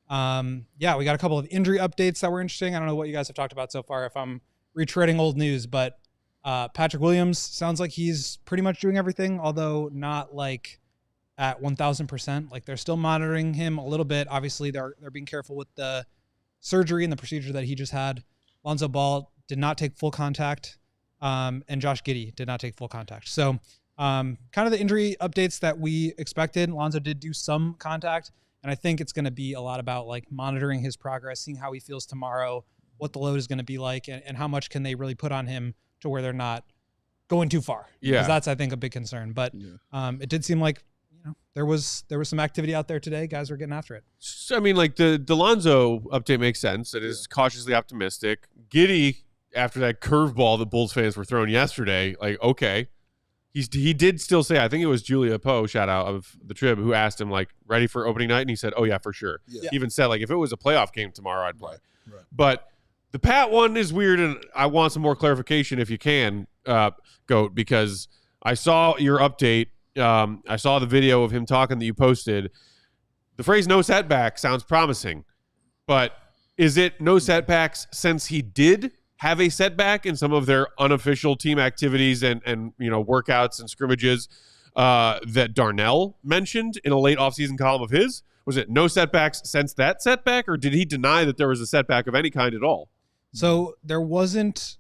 we got a couple of injury updates that were interesting. I don't know what you guys have talked about so far, if I'm retreading old news, but Patrick Williams sounds like he's pretty much doing everything, although not like at 1,000%. Like they're still monitoring him a little bit. Obviously, they're being careful with the surgery and the procedure that he just had. Lonzo Ball did not take full contact, and Josh Giddey did not take full contact. So kind of the injury updates that we expected. Lonzo did do some contact, and I think it's going to be a lot about like monitoring his progress, seeing how he feels tomorrow, what the load is going to be like, and how much can they really put on him to where they're not going too far. Yeah. Because that's, I think, a big concern. But it did seem like, there was some activity out there today. Guys were getting after it. So, I mean, like the Lonzo update makes sense. It is cautiously optimistic. Giddy, after that curveball that Bulls fans were throwing yesterday, like, okay. He did still say, I think it was Julia Poe, shout out of the Trib, who asked him, like, ready for opening night? And he said, oh, yeah, for sure. Yeah. He even said, like, if it was a playoff game tomorrow, I'd play. Right. But the Pat one is weird, and I want some more clarification if you can, Goat, because I saw your update. I saw the video of him talking that you posted. The phrase no setback sounds promising, but is it no setbacks since he did have a setback in some of their unofficial team activities and workouts and scrimmages that Darnell mentioned in a late offseason column of his? Was it no setbacks since that setback, or did he deny that there was a setback of any kind at all? So there wasn't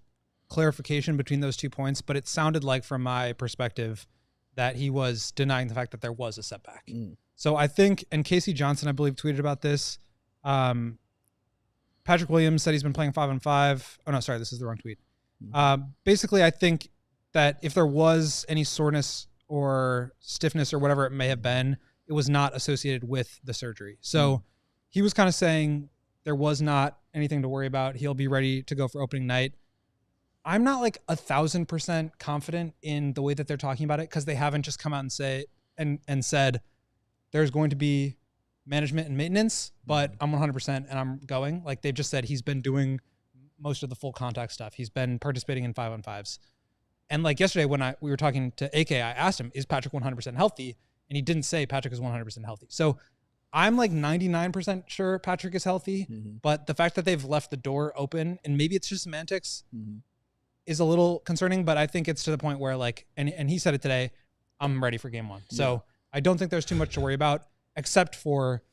clarification between those 2 points, but it sounded like, from my perspective, that he was denying the fact that there was a setback. So I think, and Casey Johnson, I believe, tweeted about this. Patrick Williams said he's been playing 5-on-5. Oh, no, sorry, this is the wrong tweet. Basically, I think that if there was any soreness or stiffness or whatever it may have been, it was not associated with the surgery. So he was kind of saying there was not anything to worry about. He'll be ready to go for opening night. I'm not like 1,000% confident in the way that they're talking about it, because they haven't just come out and said there's going to be management and maintenance, but I'm 100% and I'm going. Like, they've just said he's been doing most of the full contact stuff. He's been participating in 5-on-5s. And like yesterday when we were talking to AK, I asked him, is Patrick 100% healthy? And he didn't say Patrick is 100% healthy. So I'm like 99% sure Patrick is healthy, but the fact that they've left the door open, and maybe it's just semantics, is a little concerning. But I think it's to the point where, like, and he said it today, I'm ready for game one. So I don't think there's too much to worry about, except for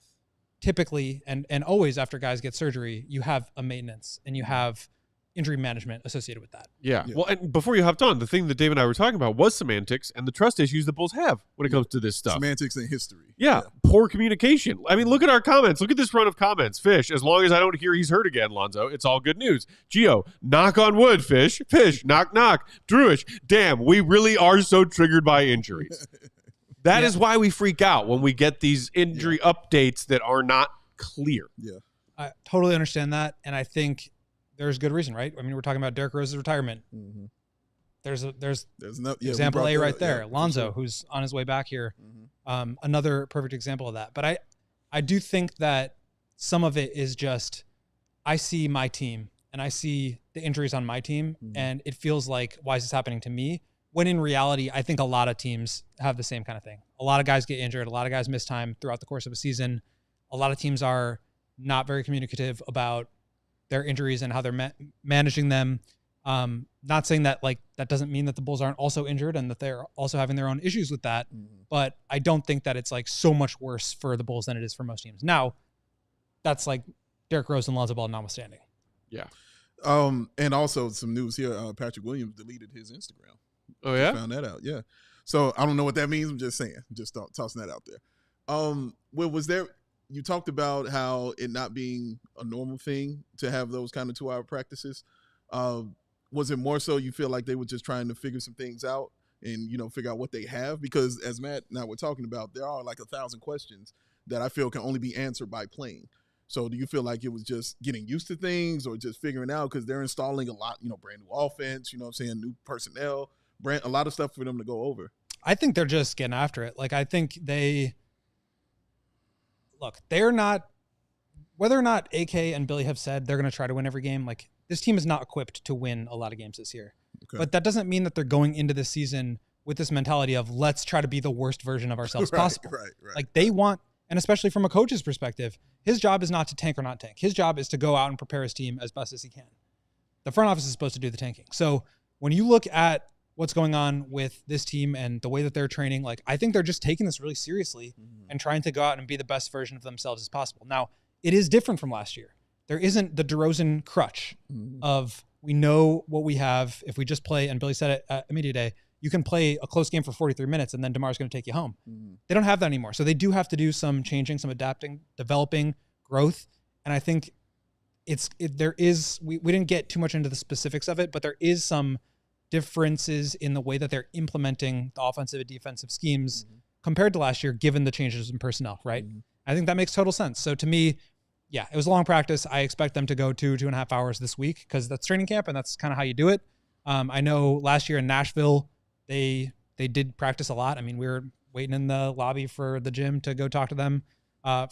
typically and always after guys get surgery, you have a maintenance and you have injury management associated with that. Yeah. Well, and before you hopped on, the thing that Dave and I were talking about was semantics and the trust issues the Bulls have when it comes to this stuff. Semantics and history. Yeah. Poor communication. I mean, look at our comments. Look at this run of comments. Fish, as long as I don't hear he's hurt again, Lonzo, it's all good news. Gio, knock on wood, Fish. Fish, knock, knock. Drewish, damn, we really are so triggered by injuries. That is why we freak out when we get these injury updates that are not clear. Yeah. I totally understand that. And I think there's good reason, right? I mean, we're talking about Derrick Rose's retirement. There's no, example A right there. Lonzo, who's on his way back here. Another perfect example of that. But I do think that some of it is just, I see my team and I see the injuries on my team, and it feels like, why is this happening to me? When in reality, I think a lot of teams have the same kind of thing. A lot of guys get injured. A lot of guys miss time throughout the course of a season. A lot of teams are not very communicative about their injuries and how they're managing them. Not saying that like that doesn't mean that the Bulls aren't also injured and that they're also having their own issues with that. But I don't think that it's like so much worse for the Bulls than it is for most teams. Now, that's like Derrick Rose and Lonzo Ball notwithstanding. Yeah. And also some news here. Patrick Williams deleted his Instagram. Oh, yeah? Found that out, yeah. So I don't know what that means. I'm just saying. Just tossing that out there. Well, was there – you talked about how it not being a normal thing to have those kind of 2-hour practices. Was it more so you feel like they were just trying to figure some things out and, figure out what they have? Because as Matt and I were talking about, there are like 1,000 questions that I feel can only be answered by playing. So do you feel like it was just getting used to things or just figuring out, because they're installing a lot, brand new offense, new personnel, a lot of stuff for them to go over? I think they're just getting after it. Like, I think they're not, whether or not AK and Billy have said they're going to try to win every game, like, this team is not equipped to win a lot of games this year. Okay. But that doesn't mean that they're going into this season with this mentality of let's try to be the worst version of ourselves possible. Right. Like they want, and especially from a coach's perspective, his job is not to tank or not tank. His job is to go out and prepare his team as best as he can. The front office is supposed to do the tanking. So when you look at what's going on with this team and the way that they're training, like I think they're just taking this really seriously and trying to go out and be the best version of themselves as possible. Now, it is different from last year. There isn't the DeRozan crutch of we know what we have. If we just play, and Billy said it at Media Day, you can play a close game for 43 minutes and then DeMar's going to take you home. They don't have that anymore. So they do have to do some changing, some adapting, developing, growth. And I think we didn't get too much into the specifics of it, but there is some differences in the way that they're implementing the offensive and defensive schemes compared to last year, given the changes in personnel, right? I think that makes total sense. So to me, yeah, it was a long practice. I expect them to go 2.5 hours this week because that's training camp and that's kind of how you do it. I know last year in Nashville, they did practice a lot. I mean, we were waiting in the lobby for the gym to go talk to them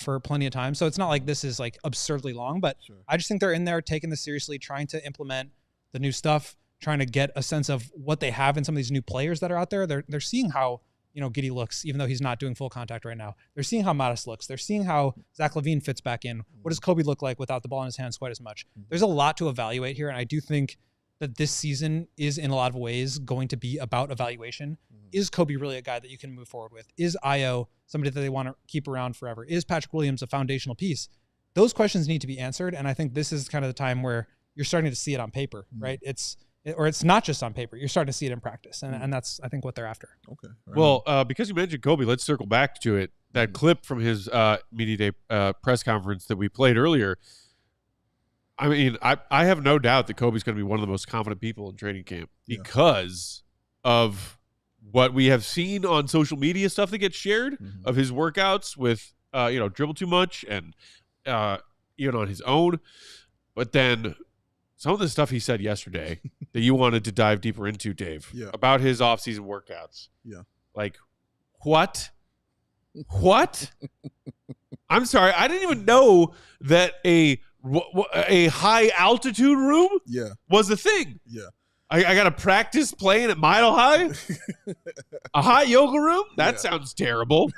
for plenty of time. So it's not like this is like absurdly long, but I just think they're in there taking this seriously, trying to implement the new stuff, trying to get a sense of what they have in some of these new players that are out there. They're seeing how, Giddy looks, even though he's not doing full contact right now. They're seeing how Mattis looks. They're seeing how Zach LaVine fits back in. What does Coby look like without the ball in his hands quite as much? There's a lot to evaluate here, and I do think that this season is in a lot of ways going to be about evaluation. Is Coby really a guy that you can move forward with? Is Io somebody that they want to keep around forever? Is Patrick Williams a foundational piece? Those questions need to be answered, and I think this is kind of the time where you're starting to see it on paper, right? It's not just on paper. You're starting to see it in practice, and that's, I think, what they're after. Okay. Well, because you mentioned Coby, let's circle back to it. That clip from his Media Day press conference that we played earlier, I mean, I have no doubt that Coby's going to be one of the most confident people in training camp because of what we have seen on social media stuff that gets shared of his workouts with, dribble too much and even on his own. But then some of the stuff he said yesterday that you wanted to dive deeper into, Dave, about his offseason workouts. Yeah. Like, what? I'm sorry. I didn't even know that a high altitude room was a thing. Yeah. I got to practice playing at Mile High? A hot yoga room? That sounds terrible.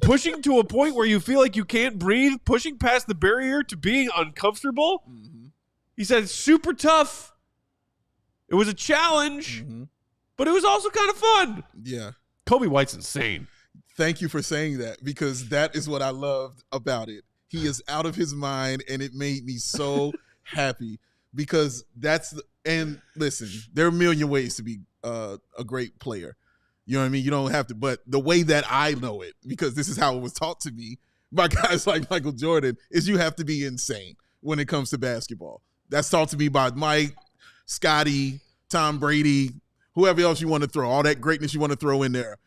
Pushing to a point where you feel like you can't breathe, pushing past the barrier to being uncomfortable. He said it's super tough. It was a challenge, but it was also kind of fun. Yeah. Coby White's insane. Thank you for saying that, because that is what I loved about it. He is out of his mind, and it made me so happy because and listen, there are a million ways to be a great player. You know what I mean? You don't have to, but the way that I know it, because this is how it was taught to me by guys like Michael Jordan, is you have to be insane when it comes to basketball. That's taught to me by Mike, Scotty, Tom Brady, whoever else you want to throw, all that greatness you want to throw in there.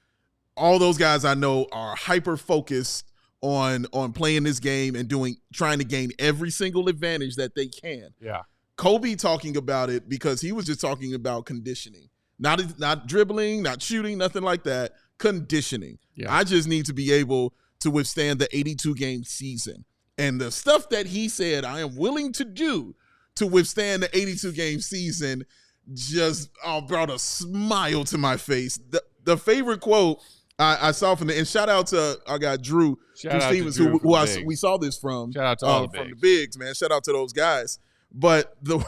All those guys I know are hyper-focused on playing this game and trying to gain every single advantage that they can. Yeah. Coby talking about it because he was just talking about conditioning. Not dribbling, not shooting, nothing like that. Conditioning. Yeah. I just need to be able to withstand the 82-game season. And the stuff that he said I am willing to do to withstand the 82-game season just brought a smile to my face. The favorite quote I saw from and shout out to our guy Drew Stevens, who we saw this from. Shout out to all from the bigs, man. Shout out to those guys. But the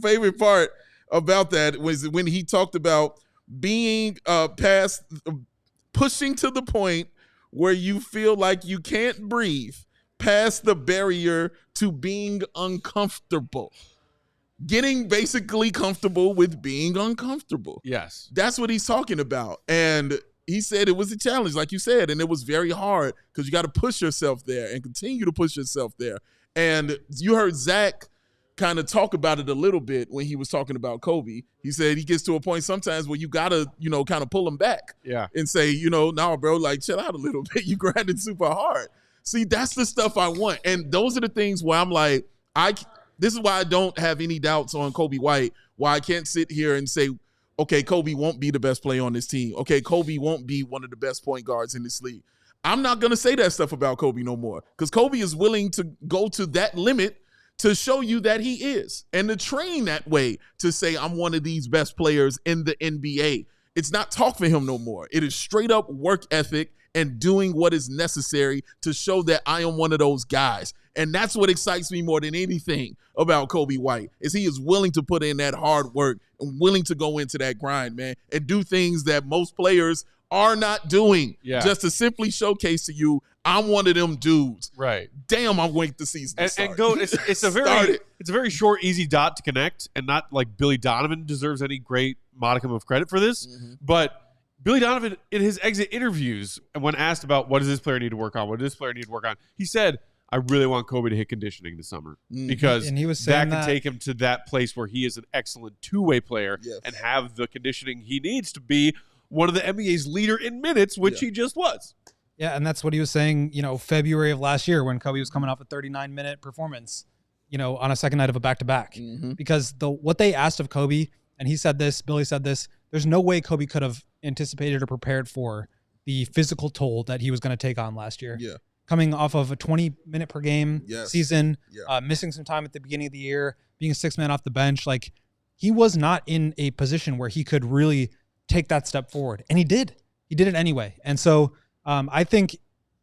favorite part about that was when he talked about being pushing to the point where you feel like you can't breathe, past the barrier to being uncomfortable. Getting basically comfortable with being uncomfortable. Yes. That's what he's talking about. And he said it was a challenge, like you said, and it was very hard because you got to push yourself there and continue to push yourself there. And you heard Zach kind of talk about it a little bit when he was talking about Coby. He said he gets to a point sometimes where you got to, kind of pull him back and say, nah, bro, like chill out a little bit. You grinding super hard. See, that's the stuff I want. And those are the things where I'm like, this is why I don't have any doubts on Coby White, why I can't sit here and say, okay, Coby won't be the best player on this team. Okay, Coby won't be one of the best point guards in this league. I'm not going to say that stuff about Coby no more because Coby is willing to go to that limit to show you that he is and to train that way to say I'm one of these best players in the NBA. it's not talk for him no more. It is straight up work ethic and doing what is necessary to show that I am one of those guys. And that's what excites me more than anything about Coby White, is he is willing to put in that hard work and willing to go into that grind, man, and do things that most players are not doing, just to simply showcase to you, I'm one of them dudes. Right. Damn, I'm waiting to see and go. It's a very short, easy dot to connect, and not like Billy Donovan deserves any great modicum of credit for this, but Billy Donovan, in his exit interviews, when asked about what does this player need to work on, what does this player need to work on, he said, I really want Coby to hit conditioning this summer because and he was that can take him to that place where he is an excellent two-way player and have the conditioning he needs to be one of the NBA's leader in minutes, which he just was. Yeah, and that's what he was saying, February of last year when Coby was coming off a 39-minute performance, on a second night of a back-to-back. Because what they asked of Coby, and he said this, Billy said this, there's no way Coby could have anticipated or prepared for the physical toll that he was going to take on last year. Yeah. Coming off of a 20-minute per game season, missing some time at the beginning of the year, being a sixth man off the bench. Like, he was not in a position where he could really take that step forward. And he did. He did it anyway. And so I think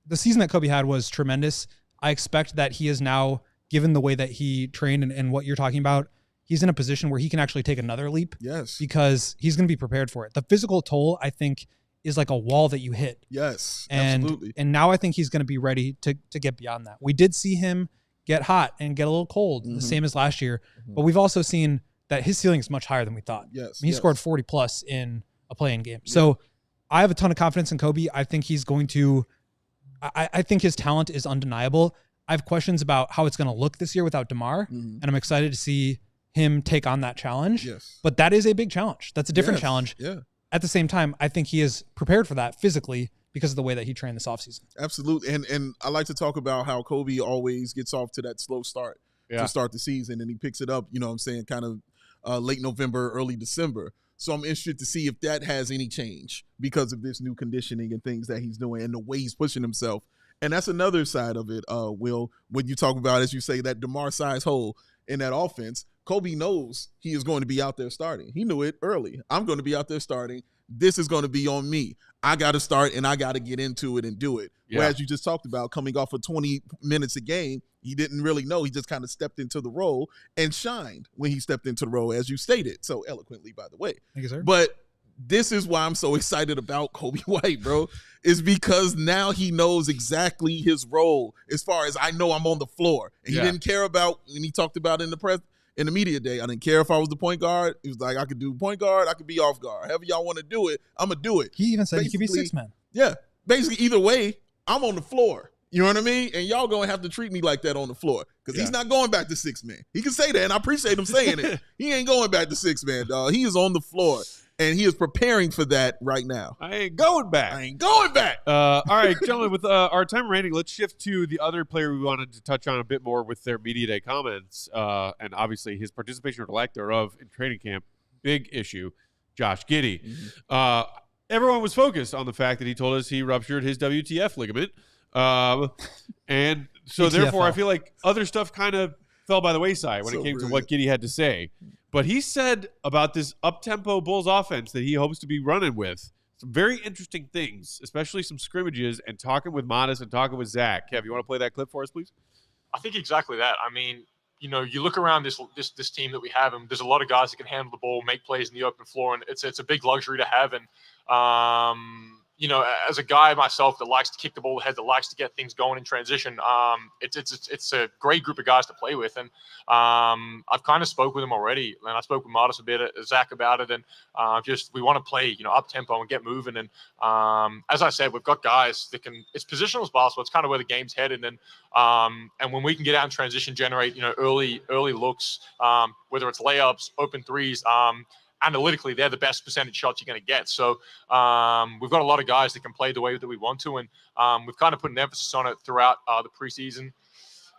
the season that Coby had was tremendous. I expect that he is now, given the way that he trained and what you're talking about, he's in a position where he can actually take another leap. Yes. Because he's going to be prepared for it. The physical toll, I think, is like a wall that you hit. Yes, absolutely. And now I think he's going to be ready to get beyond that. We did see him get hot and get a little cold, the same as last year. But we've also seen that his ceiling is much higher than we thought. Yes. He scored 40 plus in a play-in game. So I have a ton of confidence in Coby. I think he's going to I think his talent is undeniable. I have questions about how it's going to look this year without DeMar, and I'm excited to see him take on that challenge. Yes. But that is a big challenge. That's a different challenge. Yeah. At the same time, I think he is prepared for that physically because of the way that he trained this offseason. Absolutely. And I like to talk about how Coby always gets off to that slow start to start the season, and he picks it up, kind of late November, early December. So I'm interested to see if that has any change because of this new conditioning and things that he's doing and the way he's pushing himself. And that's another side of it, Will, when you talk about, as you say, that DeMar size hole in that offense. Coby knows he is going to be out there starting. He knew it early. I'm going to be out there starting. This is going to be on me. I got to start, and I got to get into it and do it. Yeah. Whereas you just talked about coming off of 20 minutes a game, he didn't really know. He just kind of stepped into the role and shined when he stepped into the role, as you stated so eloquently, by the way. Thank you, sir. But this is why I'm so excited about Coby White, bro, is because now he knows exactly his role as far as I know I'm on the floor. And he didn't care about, when he talked about in the media day, I didn't care if I was the point guard. He was like, I could do point guard, I could be off guard. However y'all want to do it, I'm going to do it. He even said he could be six man. Yeah. Basically, either way, I'm on the floor. You know what I mean? And y'all going to have to treat me like that on the floor because he's not going back to six man. He can say that, and I appreciate him saying it. He ain't going back to six man, dog. He is on the floor, and he is preparing for that right now. I ain't going back. All right, gentlemen, with our time remaining, let's shift to the other player we wanted to touch on a bit more with their media day comments, and obviously his participation or lack thereof in training camp. Big issue, Josh Giddey. Everyone was focused on the fact that he told us he ruptured his WTF ligament. And so therefore I feel like other stuff kind of fell by the wayside when it came to what Giddy had to say. But he said about this Uptempo Bulls offense that he hopes to be running with some very interesting things, especially some scrimmages and talking with Modest and talking with Zach. Kev, you want to play that clip for us, please? I think exactly that. I mean, you look around this team that we have, and there's a lot of guys that can handle the ball, make plays in the open floor, and it's a big luxury to have. And as a guy myself that likes to kick the ball ahead, that likes to get things going in transition, it's a great group of guys to play with. And I've kind of spoke with them already, and I spoke with Modest a bit, Zach about it, and we want to play, up tempo and get moving. And as I said, we've got guys that can. It's positional basketball. It's kind of where the game's headed. And when we can get out in transition, generate early looks, whether it's layups, open threes. Analytically, they're the best percentage shots you're going to get. So we've got a lot of guys that can play the way that we want to, and we've kind of put an emphasis on it throughout the preseason.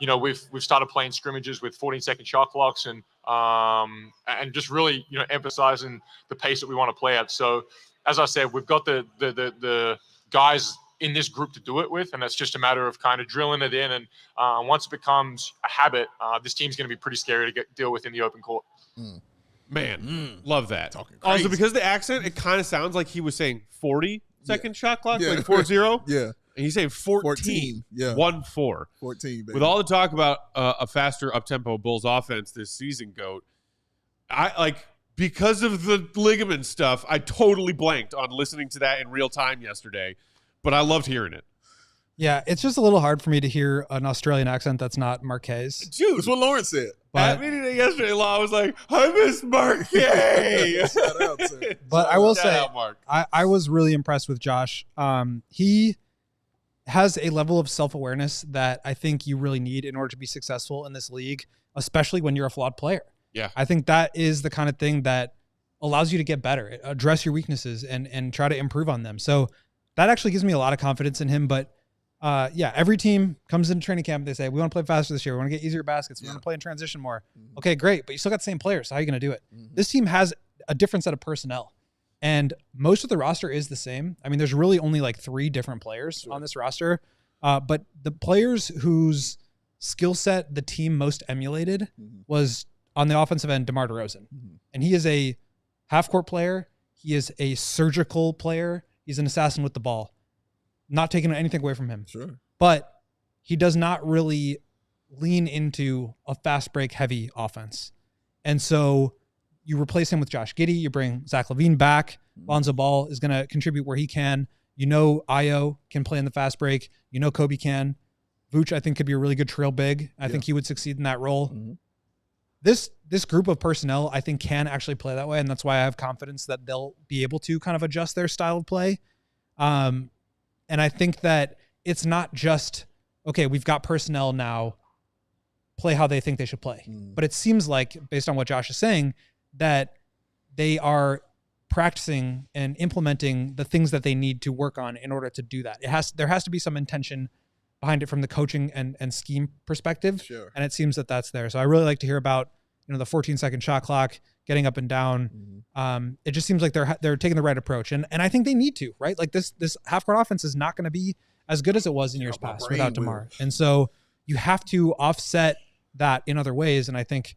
We've started playing scrimmages with 14-second shot clocks, and just really emphasizing the pace that we want to play at. So as I said, we've got the guys in this group to do it with, and it's just a matter of kind of drilling it in. And once it becomes a habit, this team's going to be pretty scary to deal with in the open court. Man, love that. Talking crazy. Also, because the accent, it kind of sounds like he was saying 40-second shot clock, like 4-0. Yeah. And he's saying 14. Yeah. 1-4. 14, baby. With all the talk about a faster up-tempo Bulls offense this season, GOAT, because of the ligament stuff, I totally blanked on listening to that in real time yesterday, but I loved hearing it. Yeah, it's just a little hard for me to hear an Australian accent that's not Marquez. Dude, that's what Lawrence said. At meeting yesterday, Law was like, I miss Marquez. Shout out, sir. But I will say, out, Mark. I was really impressed with Josh. He has a level of self-awareness that I think you really need in order to be successful in this league, especially when you're a flawed player. Yeah. I think that is the kind of thing that allows you to get better, address your weaknesses, and try to improve on them. So that actually gives me a lot of confidence in him. But every team comes into training camp. They say, we want to play faster this year. We want to get easier baskets. We want to play in transition more. Mm-hmm. Okay, great. But you still got the same players. So how are you going to do it? Mm-hmm. This team has a different set of personnel. And most of the roster is the same. I mean, there's really only like 3 different players on this roster. But the players whose skill set the team most emulated was on the offensive end, DeMar DeRozan. Mm-hmm. And he is a half-court player. He is a surgical player. He's an assassin with the ball. Not taking anything away from him. Sure. But he does not really lean into a fast break heavy offense. And so you replace him with Josh Giddey. You bring Zach LaVine back. Lonzo Ball is going to contribute where he can. You know Ayo can play in the fast break. You know Coby can. Vooch, I think, could be a really good trail big. I think he would succeed in that role. Mm-hmm. This group of personnel, I think, can actually play that way, and that's why I have confidence that they'll be able to kind of adjust their style of play. And I think that it's not just, okay, we've got personnel now, play how they think they should play. But it seems like, based on what Josh is saying, that they are practicing and implementing the things that they need to work on in order to do that. There has to be some intention behind it from the coaching and scheme perspective. Sure. And it seems that that's there. So I really like to hear about, the 14-second shot clock, getting up and down. It just seems like they're taking the right approach. And I think they need to, right? Like this half-court offense is not going to be as good as it was in years past without DeMar. And so you have to offset that in other ways. And I think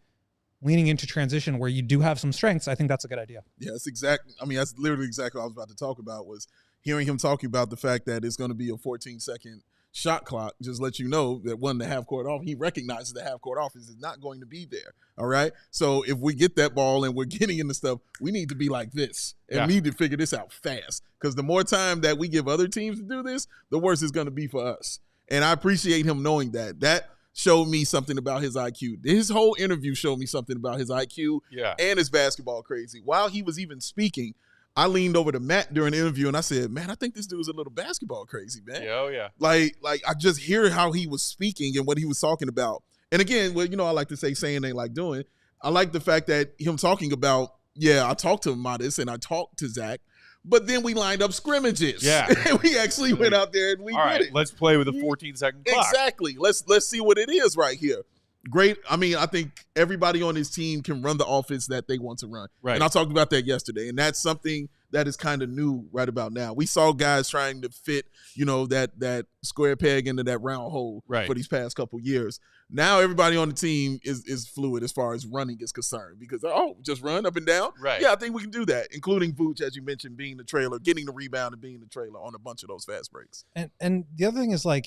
leaning into transition where you do have some strengths, I think that's a good idea. Yeah, that's literally exactly what I was about to talk about, was hearing him talking about the fact that it's going to be a 14-second shot clock. Just let you know that when the half court off, he recognizes the half court offense is not going to be there. All right. So if we get that ball and we're getting into stuff, we need to be like this and need to figure this out fast. Because the more time that we give other teams to do this, the worse it's going to be for us. And I appreciate him knowing that. That showed me something about his IQ. His whole interview showed me something about his IQ and his basketball crazy. While he was even speaking, I leaned over to Matt during the interview and I said, man, I think this dude's a little basketball crazy, man. Yeah, oh yeah. Like I just hear how he was speaking and what he was talking about. And again, well, I like to say saying ain't like doing. I like the fact that him talking about, I talked to Modest and I talked to Zach, but then we lined up scrimmages. Yeah. And we actually went out there and we did it. Let's play with a 14-second clock. Exactly. Let's see what it is right here. Great. I mean, I think everybody on his team can run the offense that they want to run. Right. And I talked about that yesterday. And that's something that is kind of new right about now. We saw guys trying to fit, that square peg into that round hole for these past couple years. Now everybody on the team is fluid as far as running is concerned because, just run up and down. Right. Yeah, I think we can do that, including Vooch, as you mentioned, being the trailer, getting the rebound and being the trailer on a bunch of those fast breaks. And the other thing is I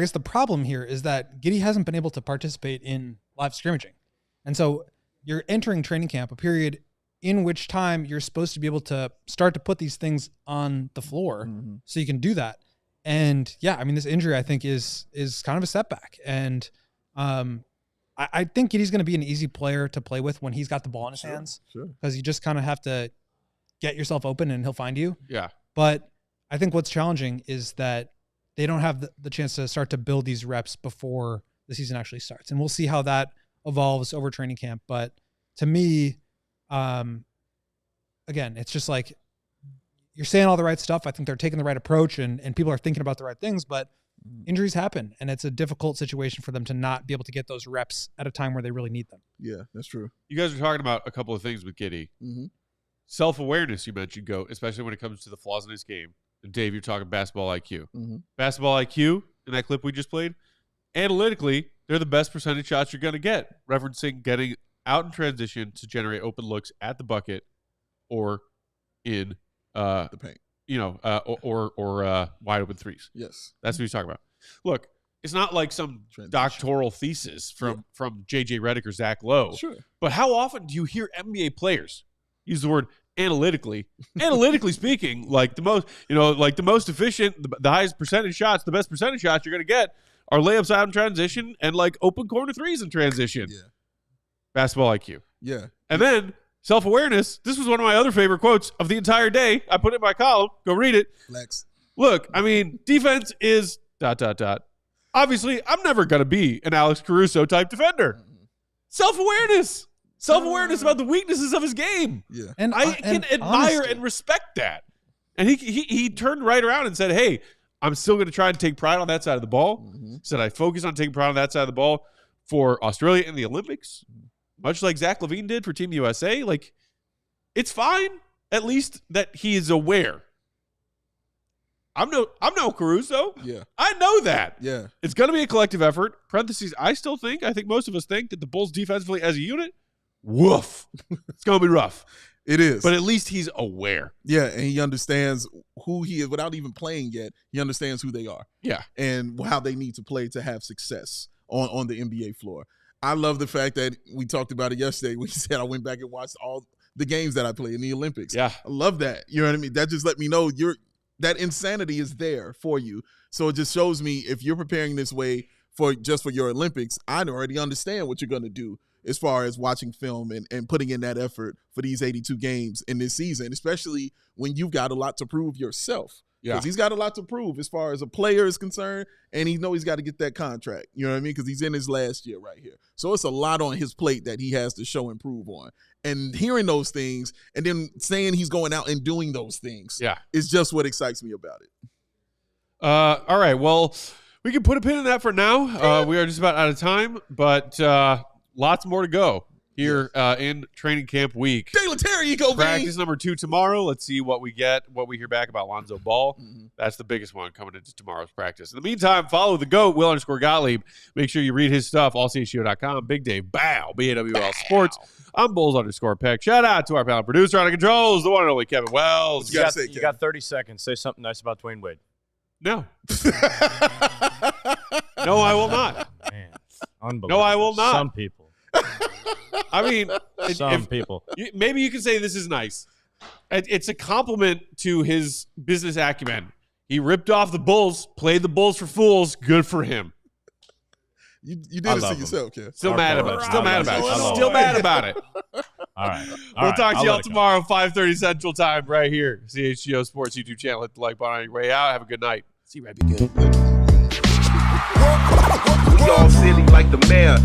guess the problem here is that Giddy hasn't been able to participate in live scrimmaging. And so you're entering training camp, a period in which time you're supposed to be able to start to put these things on the floor so you can do that. And this injury I think is kind of a setback. And I think Giddy's going to be an easy player to play with when he's got the ball in his hands. Sure. Because you just kind of have to get yourself open and he'll find you. Yeah. But I think what's challenging is that they don't have the chance to start to build these reps before the season actually starts. And we'll see how that evolves over training camp. But to me, again, it's just like you're saying all the right stuff. I think they're taking the right approach and people are thinking about the right things, but injuries happen. And it's a difficult situation for them to not be able to get those reps at a time where they really need them. Yeah, that's true. You guys are talking about a couple of things with Giddy. Mm-hmm. Self-awareness, you mentioned, GOAT, especially when it comes to the flaws in his game. And Dave, you're talking basketball IQ. Mm-hmm. Basketball IQ, in that clip we just played, analytically, they're the best percentage shots you're going to get, referencing getting out in transition to generate open looks at the bucket or in the paint. Or wide open threes. Yes. That's what he's talking about. Look, it's not like some doctoral thesis from JJ Redick or Zach Lowe. Sure. But how often do you hear NBA players use the word analytically speaking, like the most efficient, the highest percentage shots, the best percentage shots you're going to get are layups out in transition and like open corner threes in transition. Yeah. Basketball IQ. Yeah. And then self-awareness. This was one of my other favorite quotes of the entire day. I put it in my column. Go read it. Flex. Look, I mean, defense is ... Obviously, I'm never going to be an Alex Caruso type defender. Self-awareness. Self-awareness about the weaknesses of his game. Yeah. And I can admire and respect that. And he turned right around and said, hey, I'm still going to try and take pride on that side of the ball. Mm-hmm. Said I focus on taking pride on that side of the ball for Australia in the Olympics, much like Zach LaVine did for Team USA. Like, it's fine, at least that he is aware. I'm no Caruso. Yeah. I know that. Yeah. It's going to be a collective effort. Parentheses, I think most of us think that the Bulls defensively as a unit, woof. It's going to be rough. It is. But at least he's aware. Yeah, and he understands who he is without even playing yet. He understands who they are. Yeah. And how they need to play to have success on the NBA floor. I love the fact that we talked about it yesterday when he said I went back and watched all the games that I played in the Olympics. Yeah. I love that. You know what I mean? That just let me know that insanity is there for you. So it just shows me if you're preparing this way for your Olympics, I already understand what you're going to do as far as watching film and putting in that effort for these 82 games in this season, especially when you've got a lot to prove yourself. Yeah. Because he's got a lot to prove as far as a player is concerned, and he knows he's got to get that contract. You know what I mean? Because he's in his last year right here. So it's a lot on his plate that he has to show and prove on. And hearing those things and then saying he's going out and doing those things is just what excites me about it. All right. Well, we can put a pin in that for now. We are just about out of time, but lots more to go here in training camp week. Terry, you go, practice number 2 tomorrow. Let's see what we hear back about Lonzo Ball. Mm-hmm. That's the biggest one coming into tomorrow's practice. In the meantime, follow the GOAT, Will_Gottlieb. Make sure you read his stuff, allchgo.com. Big Dave Bow, BAWL Sports. I'm Bulls_Peck. Shout out to our panel producer on the controls, the one and only Kevin Wells. You got 30 seconds. Say something nice about Dwayne Wade. No. No, I will not. Man, unbelievable. No, I will not. Some people. I mean, some people. Maybe you can say this is nice. It's a compliment to his business acumen. He ripped off the Bulls, played the Bulls for fools. Good for him. You did it to yourself, Kev. Still mad about it. Still mad about it. All right. We'll talk to y'all tomorrow, 5:30 Central Time, right here. CHGO Sports YouTube channel. Hit the like button on your way out. Have a good night. See you, right? Be good. We all silly like the mayor.